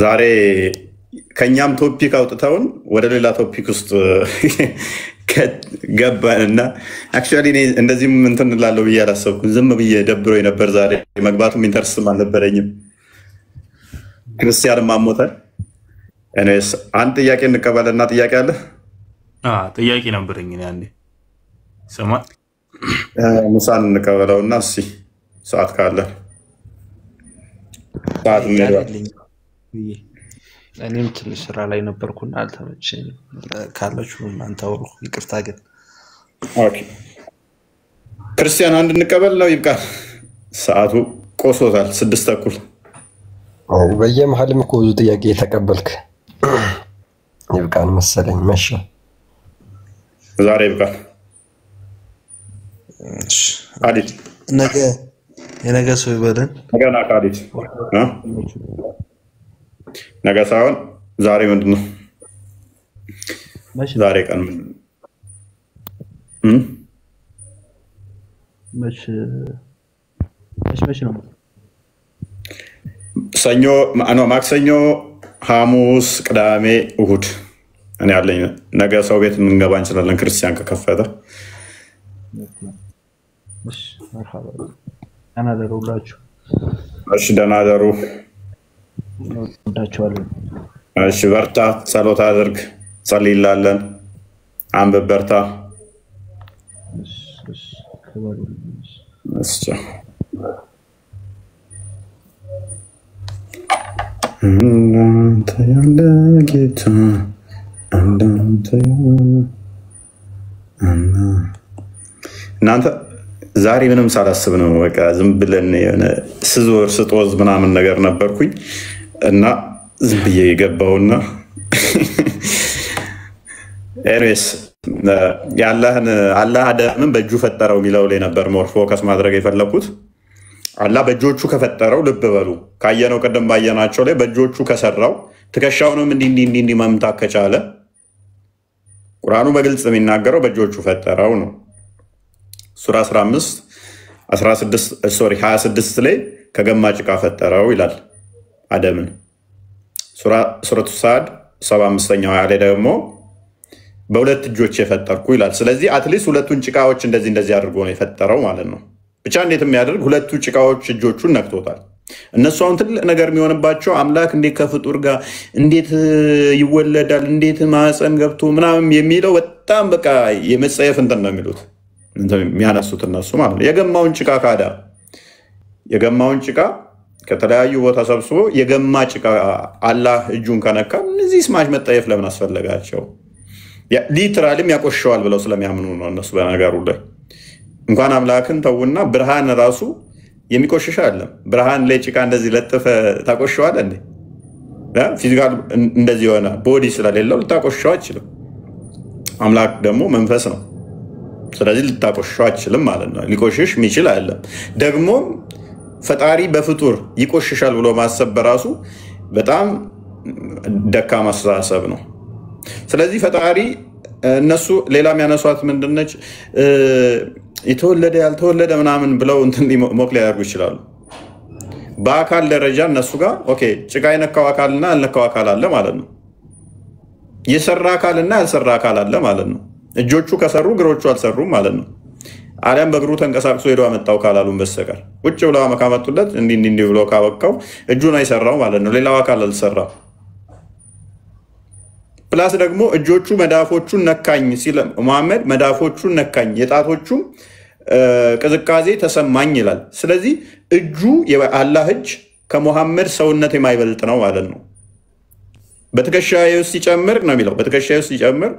ዛሬ ከኛም ቶፒክ አውጥተውን ወደ ሌላ ቶፒክ ውስጥ ገባንና አክቹዋሊ እኔ እንደዚህም እንትን እላለሁ ብዬ አላሰብኩም። ዝም ብዬ ደብሮኝ ነበር ዛሬ። መግባቱም ኢንተረስትም አልነበረኝም። ክርስቲያን ማሞተ እኔስ አንድ ጥያቄ እንቀበልና ጥያቄ አለ? ጥያቄ ነበረኝ እኔ አንዴ ሰማ ሙሳን እንቀበለውና እስኪ ሰዓት ካለ ሰዓት እንሄዳለን። እኔም ትንሽ ስራ ላይ ነበርኩና አልተመቸኝም። ካላችሁ እናንተ አውሩ። ይቅርታ ግን ኦኬ። ክርስቲያን አንድ እንቀበል ነው ይብቃል። ሰዓቱ ቆሶታል 6:30። በየመሀልም እኮ ብዙ ጥያቄ የተቀበልክ ይብቃል መሰለኝ። መሸ ዛሬ ይብቃል። አዲት ነገ የነገ ሰው ይበለን። ነገና አዲት ነገ ሳይሆን ዛሬ ምንድን ነው? ዛሬ ቀን መች ነው? ሰኞ ማክሰኞ፣ ሐሙስ፣ ቅዳሜ፣ እሁድ እኔ ያለኝ። ነገ ሰው ቤት እንገባ እንችላለን ክርስቲያን ከከፈተ። ደህና ደሩ ሁላችሁ። እሺ ደህና ደሩ። ወዳችኋለን። እሺ በርታ፣ ጸሎት አድርግ፣ ጸልይላለን፣ አንብብ፣ በርታ። እንዳንተ ያለ ጌታ እንዳንተ እናንተ ዛሬ ምንም ሳላስብ ነው በቃ ዝም ብለን የሆነ ስዞር ስጦዝ ምናምን ነገር ነበርኩኝ እና ዝም ብዬ የገባውና ኤርስ አላህ አደምን በእጁ ፈጠረው የሚለው ላይ ነበር ሞር ፎከስ ማድረግ የፈለኩት። አላህ በእጆቹ ከፈጠረው ልብ በሉ ካየነው ቀደም ባየናቸው ላይ በእጆቹ ከሰራው ትከሻውንም እንዲህ መምታት ከቻለ ቁርአኑ በግልጽ የሚናገረው በእጆቹ ፈጠረው ነው። ሱራ 26 ላይ ከገማ ጭቃ ፈጠረው ይላል አደምን። ሱረቱ ሳድ 75ኛው አያ ላይ ደግሞ በሁለት እጆች የፈጠርኩ ይላል። ስለዚህ አትሊስት ሁለቱን ጭቃዎች እንደዚህ አድርጎ ነው የፈጠረው ማለት ነው። ብቻ እንዴት የሚያደርግ ሁለቱ ጭቃዎች እጆቹን ነክቶታል። እነሱ አሁን ትልቅ ነገር የሚሆንባቸው አምላክ እንዴት ከፍጡር ጋር እንዴት ይወለዳል፣ እንዴት ማህፀን ገብቶ ምናምን የሚለው በጣም በቃ የመጸየፍ እንትን ነው የሚሉት የሚያነሱት እነሱ ማለት ነው። የገማውን ጭቃ ካዳ የገማውን ጭቃ ከተለያዩ ቦታ ሰብስቦ የገማ ጭቃ አላህ እጁን ከነካ እነዚህ ስማሽ መጠየፍ ለምን አስፈለጋቸው? ሊትራልም ያቆሸዋል ብለው ስለሚያምኑ ነው እነሱ። በነገሩ ላይ እንኳን አምላክን ተውና ብርሃን ራሱ የሚቆሽሽ አለም። ብርሃን ላይ ጭቃ እንደዚህ ለጥፈ ታቆሸዋል እንዴ? ፊዚካል እንደዚህ የሆነ ቦዲ ስለሌለው ልታቆሸው አይችልም። አምላክ ደግሞ መንፈስ ነው። ስለዚህ ልታቆሸው አይችልም ማለት ነው። ሊቆሽሽ የሚችል አይደለም። ደግሞ ፈጣሪ በፍጡር ይቆሽሻል ብሎ ማሰብ በራሱ በጣም ደካማ አስተሳሰብ ነው። ስለዚህ ፈጣሪ እነሱ ሌላ የሚያነሷት ምንድነች? የተወለደ ያልተወለደ ምናምን ብለው እንትን ሞክ ሊያደርጉ ይችላሉ። በአካል ደረጃ እነሱ ጋር ኦኬ ጭቃ የነካው አካልና ያልነካው አካል አለ ማለት ነው። የሰራ አካልና ያልሰራ አካል አለ ማለት ነው። እጆቹ ከሰሩ እግሮቹ አልሰሩም ማለት ነው። አሊያም በእግሩ ተንቀሳቅሶ ሄዶ አመጣው ካላሉን በስተቀር ቁጭ ብለው ካመጡለት እንዲህ ብሎ ካበቃው እጁን አይሰራው ማለት ነው። ሌላው አካል አልሰራም። ፕላስ ደግሞ እጆቹ መዳፎቹን ነካኝ ሲል መሐመድ መዳፎቹን ነካኝ የጣቶቹም ቅዝቃዜ ተሰማኝ ይላል። ስለዚህ እጁ የአላህ እጅ ከሙሐመድ ሰውነት የማይበልጥ ነው ማለት ነው። በትከሻዬ ውስጥ ሲጨምር ነው የሚለው። በትከሻዬ ውስጥ ሲጨምር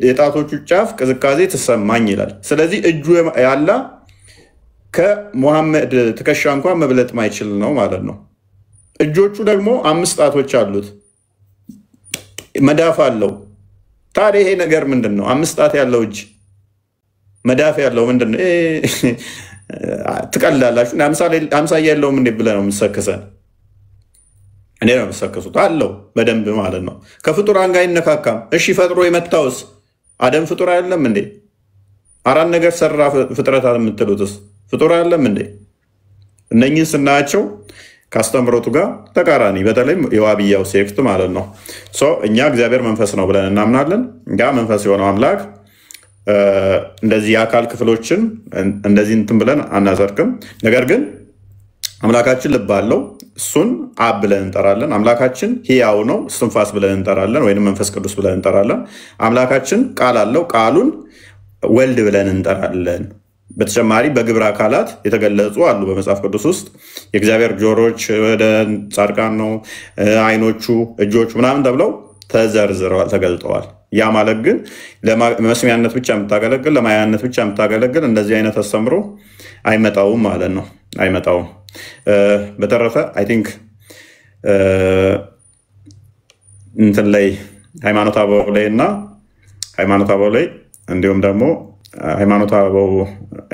የጣቶቹ ጫፍ ቅዝቃዜ ተሰማኝ ይላል። ስለዚህ እጁ የአላህ ከሙሐመድ ትከሻ እንኳን መብለጥ ማይችል ነው ማለት ነው። እጆቹ ደግሞ 5 ጣቶች አሉት፣ መዳፍ አለው። ታዲያ ይሄ ነገር ምንድን ነው? 5 ጣት ያለው እጅ መዳፍ ያለው ምንድን ነው? ትቀላላችሁ። አምሳያ ያለውም እንዴ ብለህ ነው የምትሰክሰን? እኔ ነው የምትሰክሱት አለው በደንብ ማለት ነው። ከፍጡራን ጋር አይነካካም። እሺ ፈጥሮ የመታውስ አደም ፍጡር አይደለም እንዴ? 4 ነገር ሰራ ፍጥረታት የምትሉትስ ፍጡር አይደለም እንዴ? እነኚህን ስናያቸው ከአስተምሮቱ ጋር ተቃራኒ፣ በተለይም የዋብያው ሴክት ማለት ነው። እኛ እግዚአብሔር መንፈስ ነው ብለን እናምናለን። ያ መንፈስ የሆነው አምላክ እንደዚህ የአካል ክፍሎችን እንደዚህ እንትን ብለን አናጸድቅም። ነገር ግን አምላካችን ልብ አለው፣ እሱን አብ ብለን እንጠራለን። አምላካችን ሕያው ነው፣ እስትንፋስ ብለን እንጠራለን፣ ወይም መንፈስ ቅዱስ ብለን እንጠራለን። አምላካችን ቃል አለው፣ ቃሉን ወልድ ብለን እንጠራለን። በተጨማሪ በግብረ አካላት የተገለጹ አሉ በመጽሐፍ ቅዱስ ውስጥ። የእግዚአብሔር ጆሮች ወደ ጻድቃን ነው፣ አይኖቹ፣ እጆቹ ምናምን ተብለው ተዘርዝረዋል፣ ተገልጠዋል። ያ ማለት ግን ለመስሚያነት ብቻ የምታገለግል ለማያነት ብቻ የምታገለግል እንደዚህ አይነት አስተምሮ አይመጣውም ማለት ነው፣ አይመጣውም። በተረፈ አይ ቲንክ እንትን ላይ ሃይማኖተ አበው ላይ እና ሃይማኖተ አበው ላይ እንዲሁም ደግሞ ሃይማኖተ አበው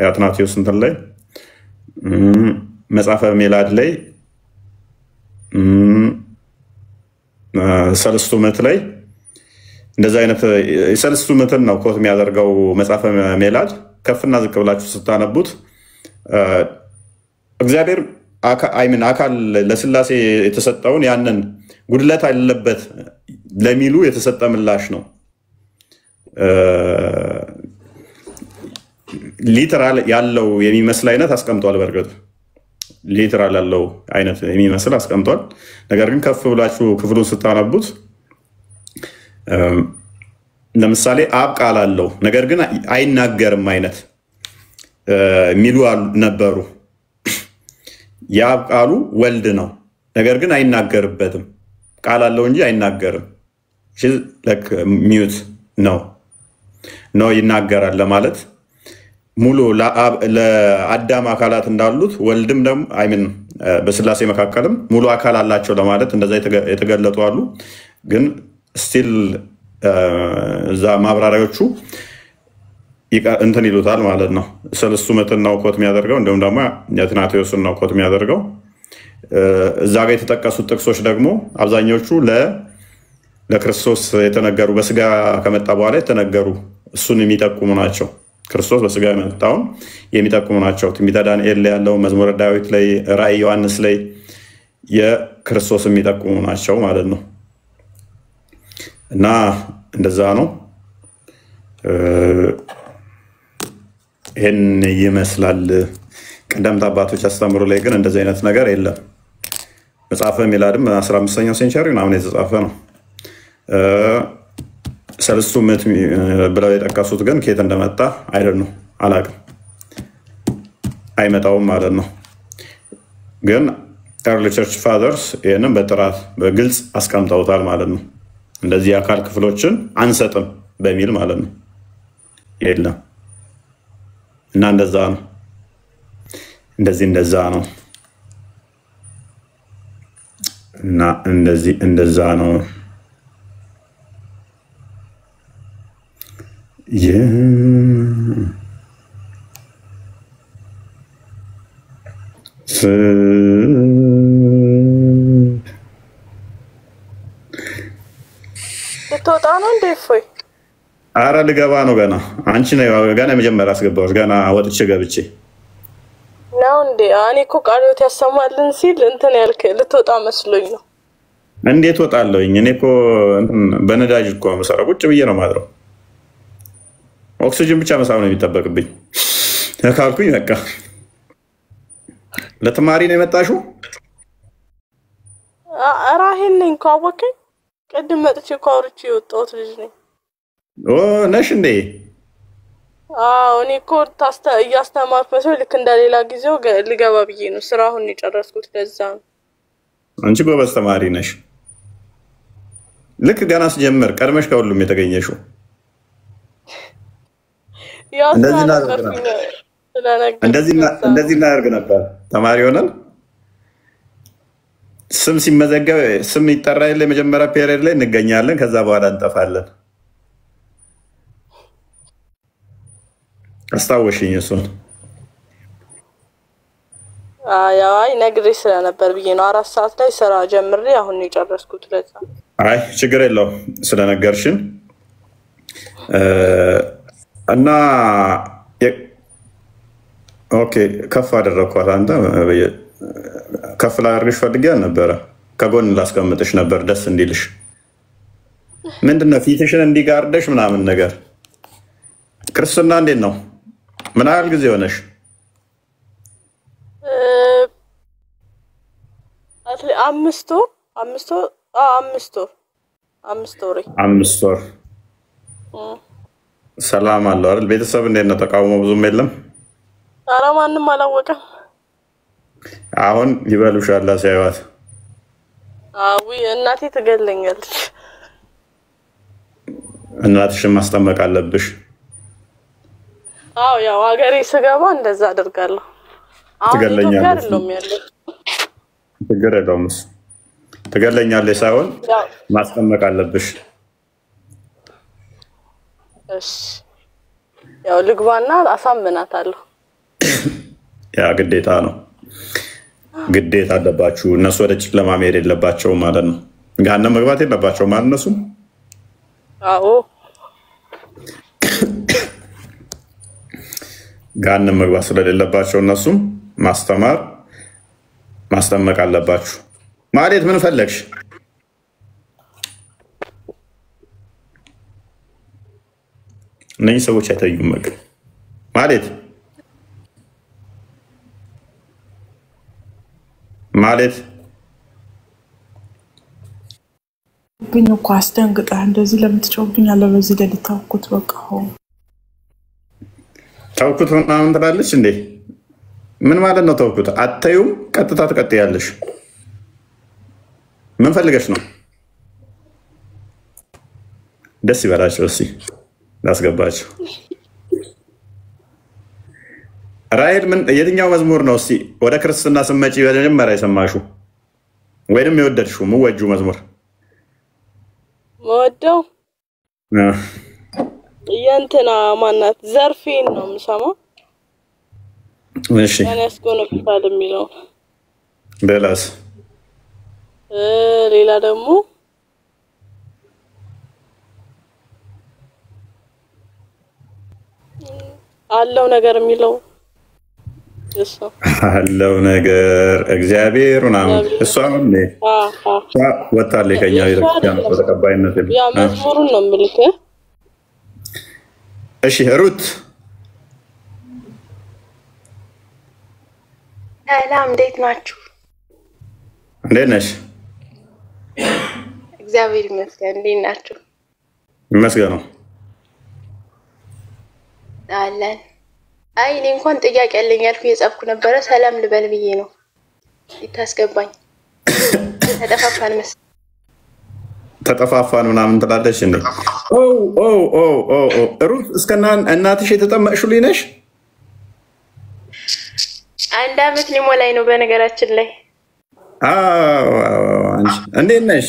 የአትናቴዎስ እንትን ላይ መጽሐፈ ሜላድ ላይ ሰለስቱ ምዕት ላይ እንደዚህ አይነት የሰለስቱ ምዕትን ነው ኮት የሚያደርገው መጽሐፈ ሜላድ። ከፍና ዝቅ ብላችሁ ስታነቡት እግዚአብሔር አካል ለስላሴ የተሰጠውን ያንን ጉድለት አለበት ለሚሉ የተሰጠ ምላሽ ነው። ሊተራል ያለው የሚመስል አይነት አስቀምጧል። በእርግጥ ሊተራል ያለው አይነት የሚመስል አስቀምጧል። ነገር ግን ከፍ ብላችሁ ክፍሉን ስታነቡት ለምሳሌ አብ ቃል አለው ነገር ግን አይናገርም አይነት የሚሉ ነበሩ። የአብ ቃሉ ወልድ ነው ነገር ግን አይናገርበትም። ቃል አለው እንጂ አይናገርም። ሚዩት ነው ይናገራል ለማለት ሙሉ ለአዳም አካላት እንዳሉት ወልድም ደግሞ አይምን በስላሴ መካከልም ሙሉ አካል አላቸው ለማለት እንደዛ የተገለጡ አሉ። ግን ስቲል እዛ ማብራሪያዎቹ እንትን ይሉታል ማለት ነው። ሰለስቱ ምዕትን ነው ኮት የሚያደርገው እንዲሁም ደግሞ የአትናቴዎስን ነው ኮት የሚያደርገው። እዛ ጋር የተጠቀሱት ጥቅሶች ደግሞ አብዛኞቹ ለክርስቶስ የተነገሩ በስጋ ከመጣ በኋላ የተነገሩ እሱን የሚጠቁሙ ናቸው። ክርስቶስ በስጋ የመጣውን የሚጠቁሙ ናቸው። ትንቢተ ዳንኤል ላይ ያለው፣ መዝሙረ ዳዊት ላይ፣ ራእይ ዮሐንስ ላይ የክርስቶስ የሚጠቁሙ ናቸው ማለት ነው። እና እንደዛ ነው። ይህን ይመስላል። ቀደምት አባቶች አስተምሮ ላይ ግን እንደዚህ አይነት ነገር የለም። መጽሐፈ ሜላድም 15ኛው ሴንቸሪ ምናምን የተጻፈ ነው። ሰለስቱ ምዕት ብለው የጠቀሱት ግን ከየት እንደመጣ አይደለም አላውቅም። አይመጣውም ማለት ነው። ግን ኤርሊ ቸርች ፋዘርስ ይህንም በጥራት በግልጽ አስቀምጠውታል ማለት ነው። እንደዚህ የአካል ክፍሎችን አንሰጥም በሚል ማለት ነው። የለም እና እንደዛ ነው። እንደዛ ነው እና እንደዛ ነው። ልትወጣ ነው እንዴ? እፎይ አረ ልገባ ነው ገና። አንቺ ነው ገና የመጀመሪያ አስገባሁሽ። ገና ወጥቼ ገብቼ ነው እንዴ? እኔ እኮ ቃልዮት ያሰማልን ሲል እንትን ያልክ ልትወጣ መስሎኝ ነው። እንዴት ወጣለሁኝ? እኔ እኮ በነዳጅ እኮ መሰራ ቁጭ ብዬ ነው ማድረው። ኦክሲጅን ብቻ መሳብ ነው የሚጠበቅብኝ ካልኩኝ በቃ። ለተማሪ ነው የመጣሽው? ራሄል ነኝ እኮ አወቀኝ። ቅድም መጥቼ እኮ አውርቼ የወጣሁት ልጅ ነኝ። ነሽ እንዴ? አዎ እኔ እኮ እያስተማርኩ መስሎኝ ልክ እንደሌላ ጊዜው ልገባ ብዬ ነው። ስራ አሁን የጨረስኩት ለዛ ነው። አንቺ ጎበዝ ተማሪ ነሽ። ልክ ገና ስጀምር ቀድመሽ ከሁሉም የተገኘሽው። እንደዚህ እናደርግ ነበር ተማሪ ሆነን። ስም ሲመዘገብ ስም ይጠራ የለ የመጀመሪያ ፔሪየድ ላይ እንገኛለን። ከዛ በኋላ እንጠፋለን። አስታወሽኝ እሱን። አይ ነግሬሽ ስለነበር ብዬ ነው። 4 ሰዓት ላይ ስራ ጀምሬ አሁን ነው የጨረስኩት ለዛ። አይ ችግር የለውም ስለነገርሽን። እና ኦኬ ከፍ አደረኳት። አንተ ከፍ ላደርግሽ ፈልጌ ነበረ። ከጎን ላስቀምጥሽ ነበር ደስ እንዲልሽ። ምንድነው ፊትሽን እንዲጋርደሽ ምናምን ነገር። ክርስትና እንዴት ነው? ምን ያህል ጊዜ ሆነሽ? 5 ወር። ሰላም አለው አይደል? ቤተሰብ እንዴት ነው? ተቃውሞ ብዙም የለም? ኧረ ማንም አላወቀም። አሁን ይበሉሻል ሲያዩት። እናቴ ትገለኛለች። እናትሽን ማስጠመቅ አለብሽ። አዎ ያው ሀገሬ ስገባ እንደዛ አደርጋለሁ። ትገለኛለች። ችግር የለውም። ትገለኛለች ሳይሆን ማስጠመቅ አለብሽ። እሺ ያው ልግባና አሳምናታለሁ። ያ ግዴታ ነው። ግዴታ አለባችሁ። እነሱ ወደ ጨለማ መሄድ የለባቸውም ማለት ነው። ገሃነም መግባት የለባቸውም ማለት እነሱ። አዎ ገሃነም መግባት ስለሌለባቸው እነሱም ማስተማር አለባችሁ። ማለት ምን ፈለግሽ? እነዚህ ሰዎች አይታዩም። ማለት ብኝ እኮ አስደንግጠህ እንደዚህ ለምትጮህብኝ አለ። በዚህ ላይ ልታውቁት በቃ ተውኩት ምናምን ትላለች እንዴ? ምን ማለት ነው ተውኩት? አታዩም? ቀጥታ ትቀጥያለሽ። ምን ፈልገሽ ነው? ደስ ይበላቸው። እስኪ ላስገባቸው። ራሔል የትኛው መዝሙር ነው እስኪ ወደ ክርስትና ስትመጪ በመጀመሪያ የሰማሽው ወይንም የወደድሽው የምትወጂው መዝሙር? ወደው የእንትና ማናት ዘርፌን ነው የምሰማው። እሺ ያስቆነብታል የሚለው በላስ ሌላ ደግሞ አለው ነገር የሚለው አለው ነገር እግዚአብሔር ምናምን እሷ ወጣለች ከኛ ቤተክርስቲያን በተቀባይነት ያ መዝሙሩን ነው የምልክ። እሺ ሩት ሰላም፣ እንዴት ናችሁ? እንዴት ነሽ? እግዚአብሔር ይመስገን። እንዴት ናችሁ? ይመስገን ነው አለን። አይ እኔ እንኳን ጥያቄ ያለኝ ያልኩ የጻፍኩ ነበረ። ሰላም ልበል ብዬ ነው ይታስገባኝ። ተጠፋፋን ምናምን ትላለች እንዴ? ሩት እስከና እናትሽ የተጠመቅሽልኝ ነሽ? 1 አመት ሊሞላኝ ነው በነገራችን ላይ። አንቺ እንዴት ነሽ?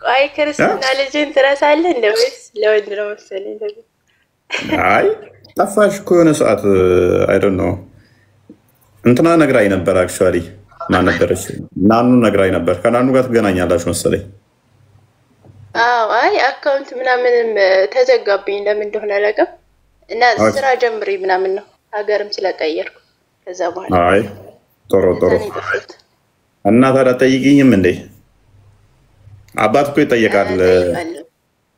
አይ ክርስትና ልጅን ትረሳለህ እንደ ወይስ ለወንድ ነው መሰለኝ? አይ ጠፋሽ እኮ የሆነ ሰዓት አይ ዶንት ኖ እንትና ነግራኝ ነበር። አክቹአሊ ማን ነበረች? ናኑ ነግራኝ ነበር። ከናኑ ጋር ትገናኛላችሁ መሰለኝ። አይ አካውንት ምናምንም ተዘጋብኝ ለምን እንደሆነ አላውቅም። እና ስራ ጀምሪ ምናምን ነው ሀገርም ስለቀየርኩ ከዛ በኋላ አይ ጥሩ እና ታዲያ ጠይቂኝም እንዴ? አባት እኮ ይጠየቃል።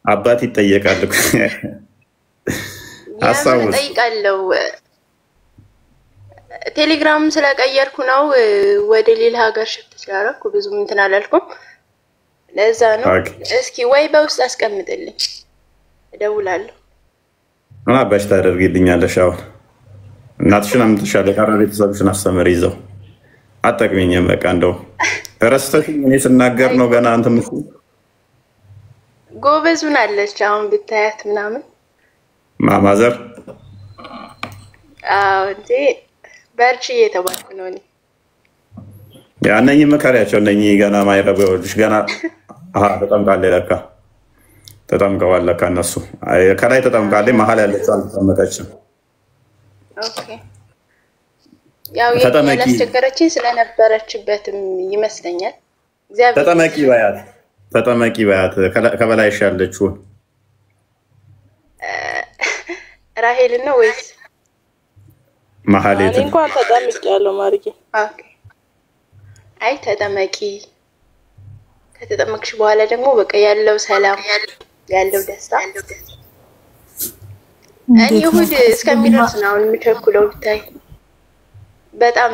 አባት ይጠየቃል እኮ አሳውስ ጠይቃለሁ። ቴሌግራም ስለቀየርኩ ነው ወደ ሌላ ሀገር ሽፍት ስላደረኩ ብዙም እንትን አላልኩም። ለዛ ነው። እስኪ ወይ በውስጥ አስቀምጥልኝ እደውላለሁ። እና አባሽ ታደርጊልኛለሽ? አሁን እናትሽን አምጥሻለሁ። ቀረ ቤተሰብሽን አስተምሪ ይዘው አጠቅሚኝም። በቃ እንደው ረስተሽኝ እኔ ስናገር ነው ገና አንተ ምንም ጎበዙን አለች አሁን ብታያት ምናምን ማማዘር እንዴ በርቺ እየተባልኩ ነው እኔ። ያነኝ መካሪያቸው እነኚህ ገና ማይረበውልሽ ገና ተጠምቃለች ለካ ተጠምቀዋል ለካ እነሱ ከላይ ተጠምቃለች መሀል ያለችው አልተጠመቀችም። ኦኬ ያው ያላስቸገረችኝ ስለነበረችበትም ይመስለኛል። እግዚአብሔር ተጠመቂ ባያት ከበላይሽ ያለችው ራሔል ነው ወይስ ማህሌት? እንኳን ተጠምቄያለሁ ማርጌ። ኦኬ አይ ተጠመቂ። ከተጠመቅሽ በኋላ ደግሞ በቃ ያለው ሰላም ያለው ደስታ እኔ እሑድ እስከሚደርስ ነው የምቸኩለው ብታይ በጣም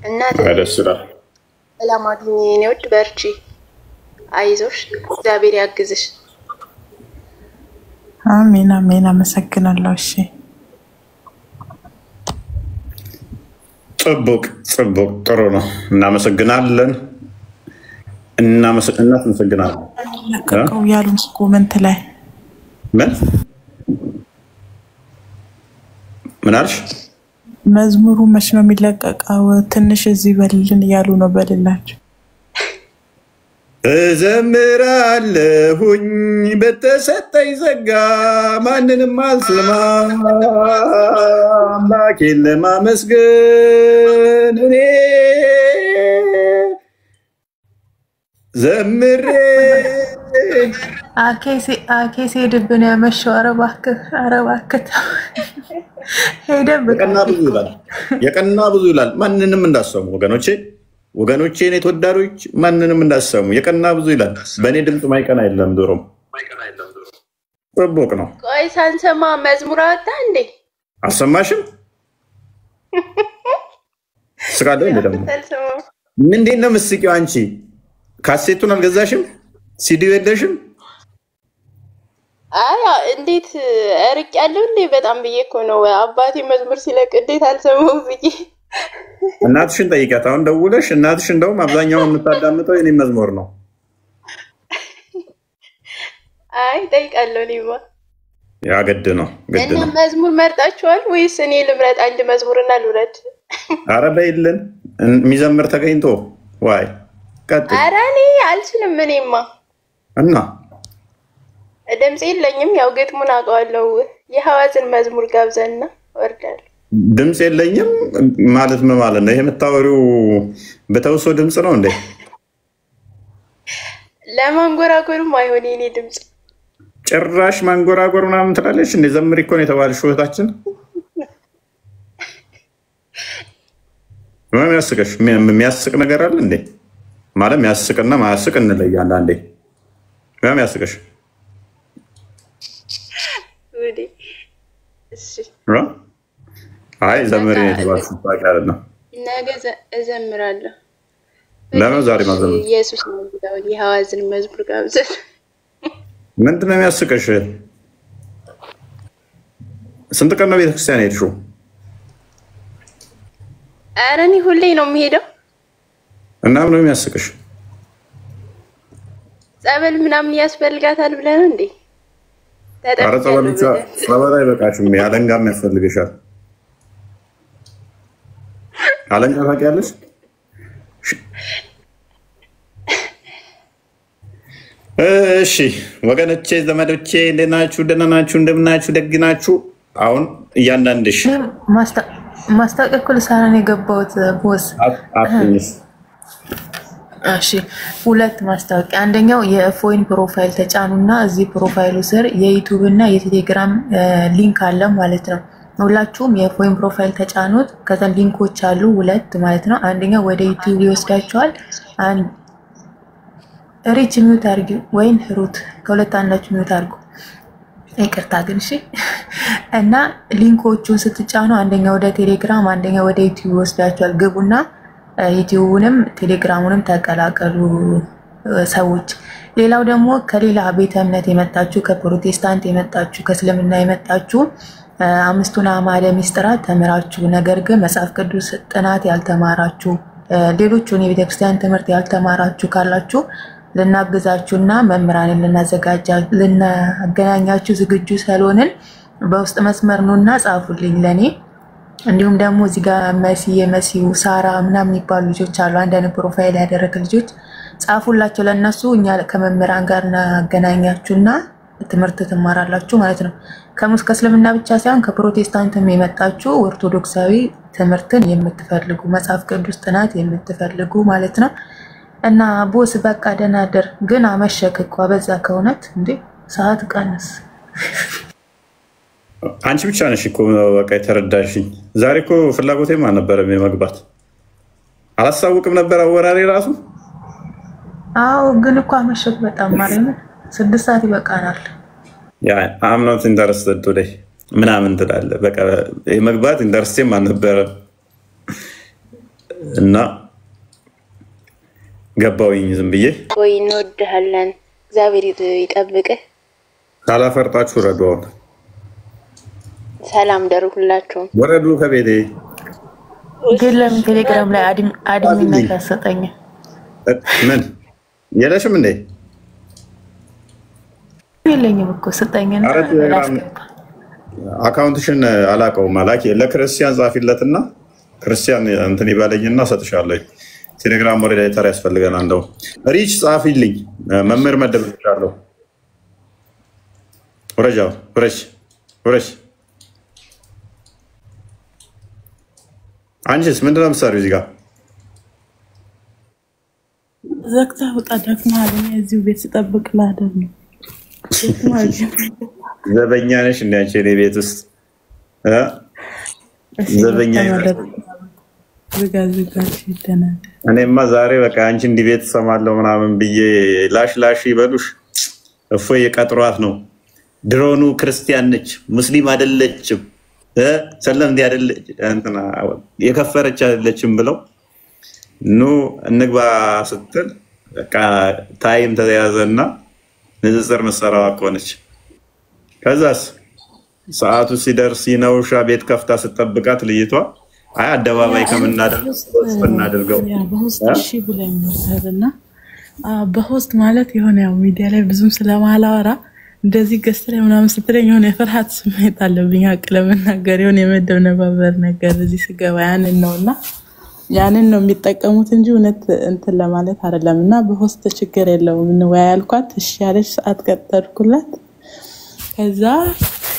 እናት ሰላም አግኝ የኔ ውድ በርቺ፣ አይዞሽ፣ እግዚአብሔር ያግዝሽ። አሜን አሜን። አመሰግናለሁ። እሺ ጽቡቅ ጥሩ ነው። እናመሰግናለን። እናመሰግናለን። ለቀቀው ያሉን ኮሜንት ላይ ምን አልሽ? መዝሙሩ መች ነው የሚለቀቀው? ትንሽ እዚህ በልልን እያሉ ነው። በልላቸው እዘምራለሁኝ በተሰጠኝ ጸጋ ማንንም አልሰማ አምላኬን ለማመስገን እኔ ዘምሬ አኬ ሲሄድብን ያመሸው። ኧረ እባክህ ሄደብህ። የቀና ብዙ ይላል። ማንንም እንዳሰሙ ወገኖቼ እኔ ተወዳጆች ማንንም እንዳሰሙ የቀና ብዙ ይላል። በእኔ ድምፅ ማይቀና የለም። ዶሮም ጥቦቅ ነው። ቆይ ሳንሰማ መዝሙር አወጣ እንዴ? አልሰማሽም? ስቃለ እንደ ደግሞ ምንድን ነው የምትስቂው አንቺ? ካሴቱን አልገዛሽም? ሲዲው የለሽም? አይ እንዴት እርቅ ያለው እንዴ? በጣም ብዬ እኮ ነው አባቴ መዝሙር ሲለቅ እንዴት አልሰማው ብዬ። እናትሽን ጠይቂያት አሁን ደውለሽ። እናትሽ እንደውም አብዛኛውን የምታዳምጠው የኔ መዝሙር ነው። አይ ጠይቃለሁ። እኔማ ያ ግድ ነው። እና መዝሙር መርጣችኋል ወይስ እኔ ልምረጥ? አንድ መዝሙርና ልውረድ? ኧረ በይልን የሚዘምር ተገኝቶ ዋይ ቀጥል። ኧረ እኔ አልችልም። እኔማ እና ድምፅ የለኝም። ያው ግጥሙን አውቀዋለሁ። የሐዋዝን መዝሙር ጋብዘንና ወርዳለሁ። ድምፅ የለኝም ማለት ምን ማለት ነው? ይሄ የምታወሪው በተውሶ ድምፅ ነው እንዴ? ለማንጎራጎርም አይሆን የኔ ድምፅ። ጭራሽ ማንጎራጎር ምናምን ትላለች እንዴ? ዘምሪ እኮ ነው የተባልሽው እህታችን። ምንም ያስቅሽ የሚያስቅ ነገር አለ እንዴ? ማለት የሚያስቅና ማያስቅ እንለያለን አንዴ። ምንም ያስቅሽ አይ ዘምሪ የተባልሽው ታውቂ አይደለም። ነገ እዘምራለሁ። ለምን ዛሬ ማዘምር? ኢየሱስ ነው ብለው የሐዋዝን መዝሙር ጋብዘን። ምንድን ነው የሚያስቅሽ? ስንት ቀን ነው ቤተክርስቲያን ሄድሽው? ኧረ እኔ ሁሌ ነው የምሄደው። እና ምን ነው የሚያስቅሽ? ጸበል ምናምን ያስፈልጋታል ብለህ ነው እንዴ? ኧረ ጸበል አይበቃሽም፣ አለንጋም ያስፈልግሻል። አለንጋ ታውቂያለሽ? እሺ ወገኖቼ፣ ዘመዶቼ እንዴት ናችሁ? ደህና ናችሁ? እንደምናችሁ? ደግ ናችሁ? አሁን እያንዳንድሽ ማስታወቂያ እኮ ልሰራ ነው የገባሁት ቦስ። እሺ ሁለት ማስታወቂያ። አንደኛው የፎይን ፕሮፋይል ተጫኑና እዚህ ፕሮፋይሉ ስር የዩቲዩብ እና የቴሌግራም ሊንክ አለ ማለት ነው። ሁላችሁም የፎይን ፕሮፋይል ተጫኑት። ከዛ ሊንኮች አሉ ሁለት ማለት ነው። አንደኛው ወደ ዩቲዩብ ይወስዳችኋል። ሪች ሚውት አድርጊ ወይን ሩት ከሁለት አንዳችሁ ሚውት አድርጉ። ይቅርታ ግን እሺ። እና ሊንኮቹን ስትጫኑ አንደኛው ወደ ቴሌግራም አንደኛው ወደ ዩቲዩብ ይወስዳችኋል። ግቡና ዩቲዩብንም ቴሌግራሙንም ተቀላቀሉ ሰዎች። ሌላው ደግሞ ከሌላ ቤተ እምነት የመጣችሁ ከፕሮቴስታንት የመጣችሁ ከእስልምና የመጣችሁ አምስቱን አዕማደ ምስጢራት ተምራችሁ ነገር ግን መጽሐፍ ቅዱስ ጥናት ያልተማራችሁ ሌሎቹን የቤተክርስቲያን ትምህርት ያልተማራችሁ ካላችሁ ልናግዛችሁና መምህራንን ልናገናኛችሁ ዝግጁ ስለሆንን በውስጥ መስመር ነውና ጻፉልኝ ለኔ። እንዲሁም ደግሞ እዚህ ጋር መሲው ሳራ ምናምን የሚባሉ ልጆች አሉ፣ አንዳንድ ፕሮፋይል ያደረገ ልጆች ጻፉላቸው ለነሱ። እኛ ከመምህራን ጋር እናገናኛችሁና ትምህርት ትማራላችሁ ማለት ነው። ከእስልምና ብቻ ሳይሆን ከፕሮቴስታንትም የመጣችሁ ኦርቶዶክሳዊ ትምህርትን የምትፈልጉ መጽሐፍ ቅዱስ ጥናት የምትፈልጉ ማለት ነው። እና ቦስ በቃ ደህና ደር። ግን አመሸክ እኮ በዛ ከሆነት እንዴ ሰዓት ቀንስ። አንቺ ብቻ ነሽ እኮ በቃ የተረዳሽኝ። ዛሬ እኮ ፍላጎቴም አልነበረም የመግባት። አላሳውቅም ነበር አወራሬ ራሱ። አዎ ግን እኮ አመሸክ በጣም ማርያም 6 ሰዓት ይበቃናል። ያ I'm not interested today ምናምን ትላለህ። በቃ የመግባት ኢንተረስቴም አልነበረም እና ገባሁኝ ዝም ብዬ። ቆይ እንወድሃለን፣ እግዚአብሔር ይጠብቅህ። ካላፈርጣችሁ ረዱ። አሁን ሰላም ደሩ ሁላችሁም። ወረዱ ከቤቴ። ግን ለምን ቴሌግራም ላይ አድሚነት ያሰጠኝ? ምን የለሽም እንዴ? የለኝም እኮ ስጠኝና አካውንትሽን አላውቀውም። አላኪ ለክርስቲያን ጻፊለትና ክርስቲያን እንትን ይበለኝና ሰጥሻለሁ። ቴሌግራም ሞዴሬተር ያስፈልገናል። እንደው ሪች ጻፊልኝ መምህር መደብልሻለሁ። ወረጅ አንቺስ ምንድን ነው የምትሰሪው እዚህ ጋር? ዘግታ ወጣ ደክማል። እዚሁ ቤት ስጠብቅ ላደር ነው። ዘበኛ ነሽ እንደ አንቺ እኔ ቤት ውስጥ ዘበኛ እኔማ ዛሬ በቃ አንቺ እንዲህ ቤት ሰማለሁ ምናምን ብዬ ላሽ ይበሉሽ። እፎይ የቀጥሯት ነው። ድሮኑ ክርስቲያን ነች ሙስሊም አይደለችም ሰለም እንዲህ አይደለች እንትና የከፈረች አይደለችም ብለው ኑ እንግባ ስትል በቃ ታይም ተያዘና ንጽጽር መሰራው አቆነች። ከዛስ ሰዓቱ ሲደርስ ይነውሻ ቤት ከፍታ ስትጠብቃት ልይቷ አይ አደባባይ ከምናደርገው በሆስት እሺ ብለኝ ነበርና በሆስት ማለት የሆነ ያው ሚዲያ ላይ ብዙም ስለማላወራ እንደዚህ ገስተር ምናምን ስትለኝ የሆነ የፍርሃት ስሜት አለብኝ። አቅለምናገር የሆነ የመደብነባበር ነገር እዚህ ስገባ ያንን ነው የሚጠቀሙት እንጂ እውነት እንትን ለማለት አይደለምና በሆስት ችግር የለውም ነው ያልኳት። እሺ ያለች ሰዓት ቀጠርኩላት። ከዛ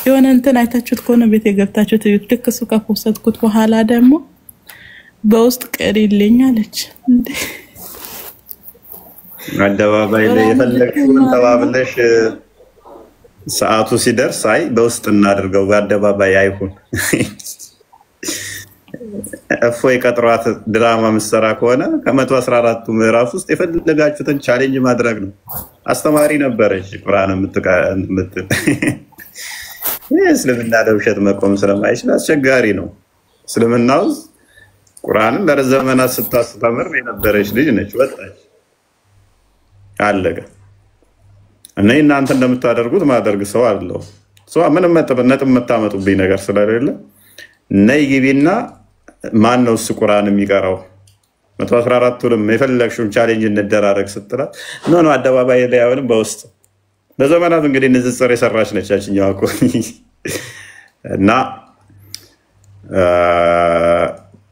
የሆነ እንትን አይታችሁት ከሆነ ቤት የገብታችሁት ትክክሱ ከፖስተትኩት በኋላ ደግሞ በውስጥ ቀሪልኝ አለች። እንዴ አደባባይ ላይ የፈለግሽውን ተባብለሽ ሰዓቱ ሲደርስ አይ በውስጥ እናድርገው በአደባባይ አይሁን እፎይ ቀጥሯት ድራማ ምሰራ ከሆነ ከ114ቱ ምዕራፍ ውስጥ የፈለጋችሁትን ቻሌንጅ ማድረግ ነው። አስተማሪ ነበረች ቁርአን የምትል እስልምና ለውሸት መቆም ስለማይችል አስቸጋሪ ነው። እስልምናው ቁርአንን ለዘመናት ስታስተምር የነበረች ልጅ ነች። ወጣች አለቀ። እና እናንተ እንደምታደርጉት ማድረግ ሰው አለው ሰው ምንም ነጥብ መታመጡብኝ ነገር ስለሌለ ነይ ግቢና ማን ነው እሱ ቁርአን የሚቀራው 114ቱንም የፈለግሽውን ቻሌንጅ እንደራረግ ስትላት ኖ አደባባይ ላይ አሁንም በውስጥ ለዘመናት እንግዲህ ንጽጽር የሰራች ነች ያችኛው እኮ እና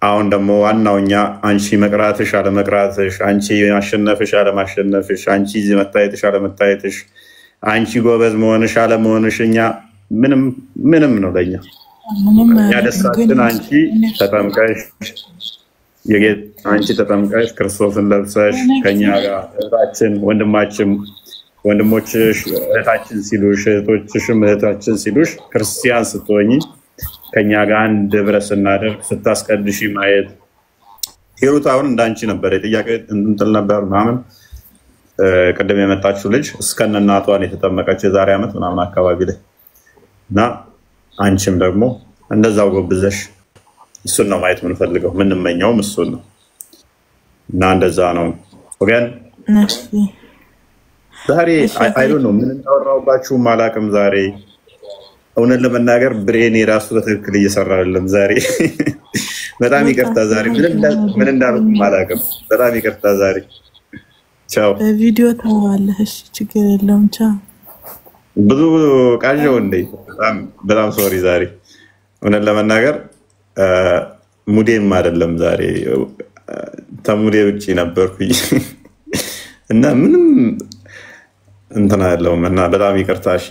አሁን ደግሞ ዋናውኛ አንቺ መቅራትሽ አለመቅራትሽ፣ አንቺ ማሸነፍሽ አለማሸነፍሽ፣ አንቺ መታየትሽ አለመታየትሽ፣ አንቺ ጎበዝ መሆንሽ አለመሆንሽ እኛ ምንም ነው ለኛ። እኛ ደስታችን አንቺ ተጠምቀሽ ክርስቶስን ለብሰሽ ከኛ ጋር እህታችን ወንድሞችሽ እህታችን ሲሉሽ እህቶችሽም እህታችን ሲሉሽ ክርስቲያን ስትሆኚ ከኛ ጋር አንድ ህብረት ስናደርግ ስታስቀድሺ ማየት። ሂሩት አሁን እንዳንቺ ነበር የጥያቄ እንትን ነበር ምናምን ቅድም የመጣችው ልጅ እስከነ እናቷን የተጠመቀች የዛሬ ዓመት ምናምን አካባቢ ላይ እና አንቺም ደግሞ እንደዛው ጎብዘሽ እሱን ነው ማየት የምንፈልገው ምንመኘውም እሱን ነው እና እንደዛ ነው ወገን። ዛሬ አይዶ ነው ምን እንዳወራውባችሁ ማላቅም ዛሬ እውነት ለመናገር ብሬን የራሱ በትክክል እየሰራ አይደለም ዛሬ። በጣም ይቅርታ ዛሬ ምን እንዳልኩ ማላቅም። በጣም ይቅርታ ዛሬ። ቻው። በቪዲዮ ታዋለህ። እሺ ችግር የለውም። ቻው። ብዙ ቃለው እንዴ በጣም ሶሪ ዛሬ እውነት ለመናገር ሙዴም አይደለም ዛሬ ተሙዴ ውጪ ነበርኩኝ እና ምንም እንትና ያለውም እና በጣም ይቅርታ። እሺ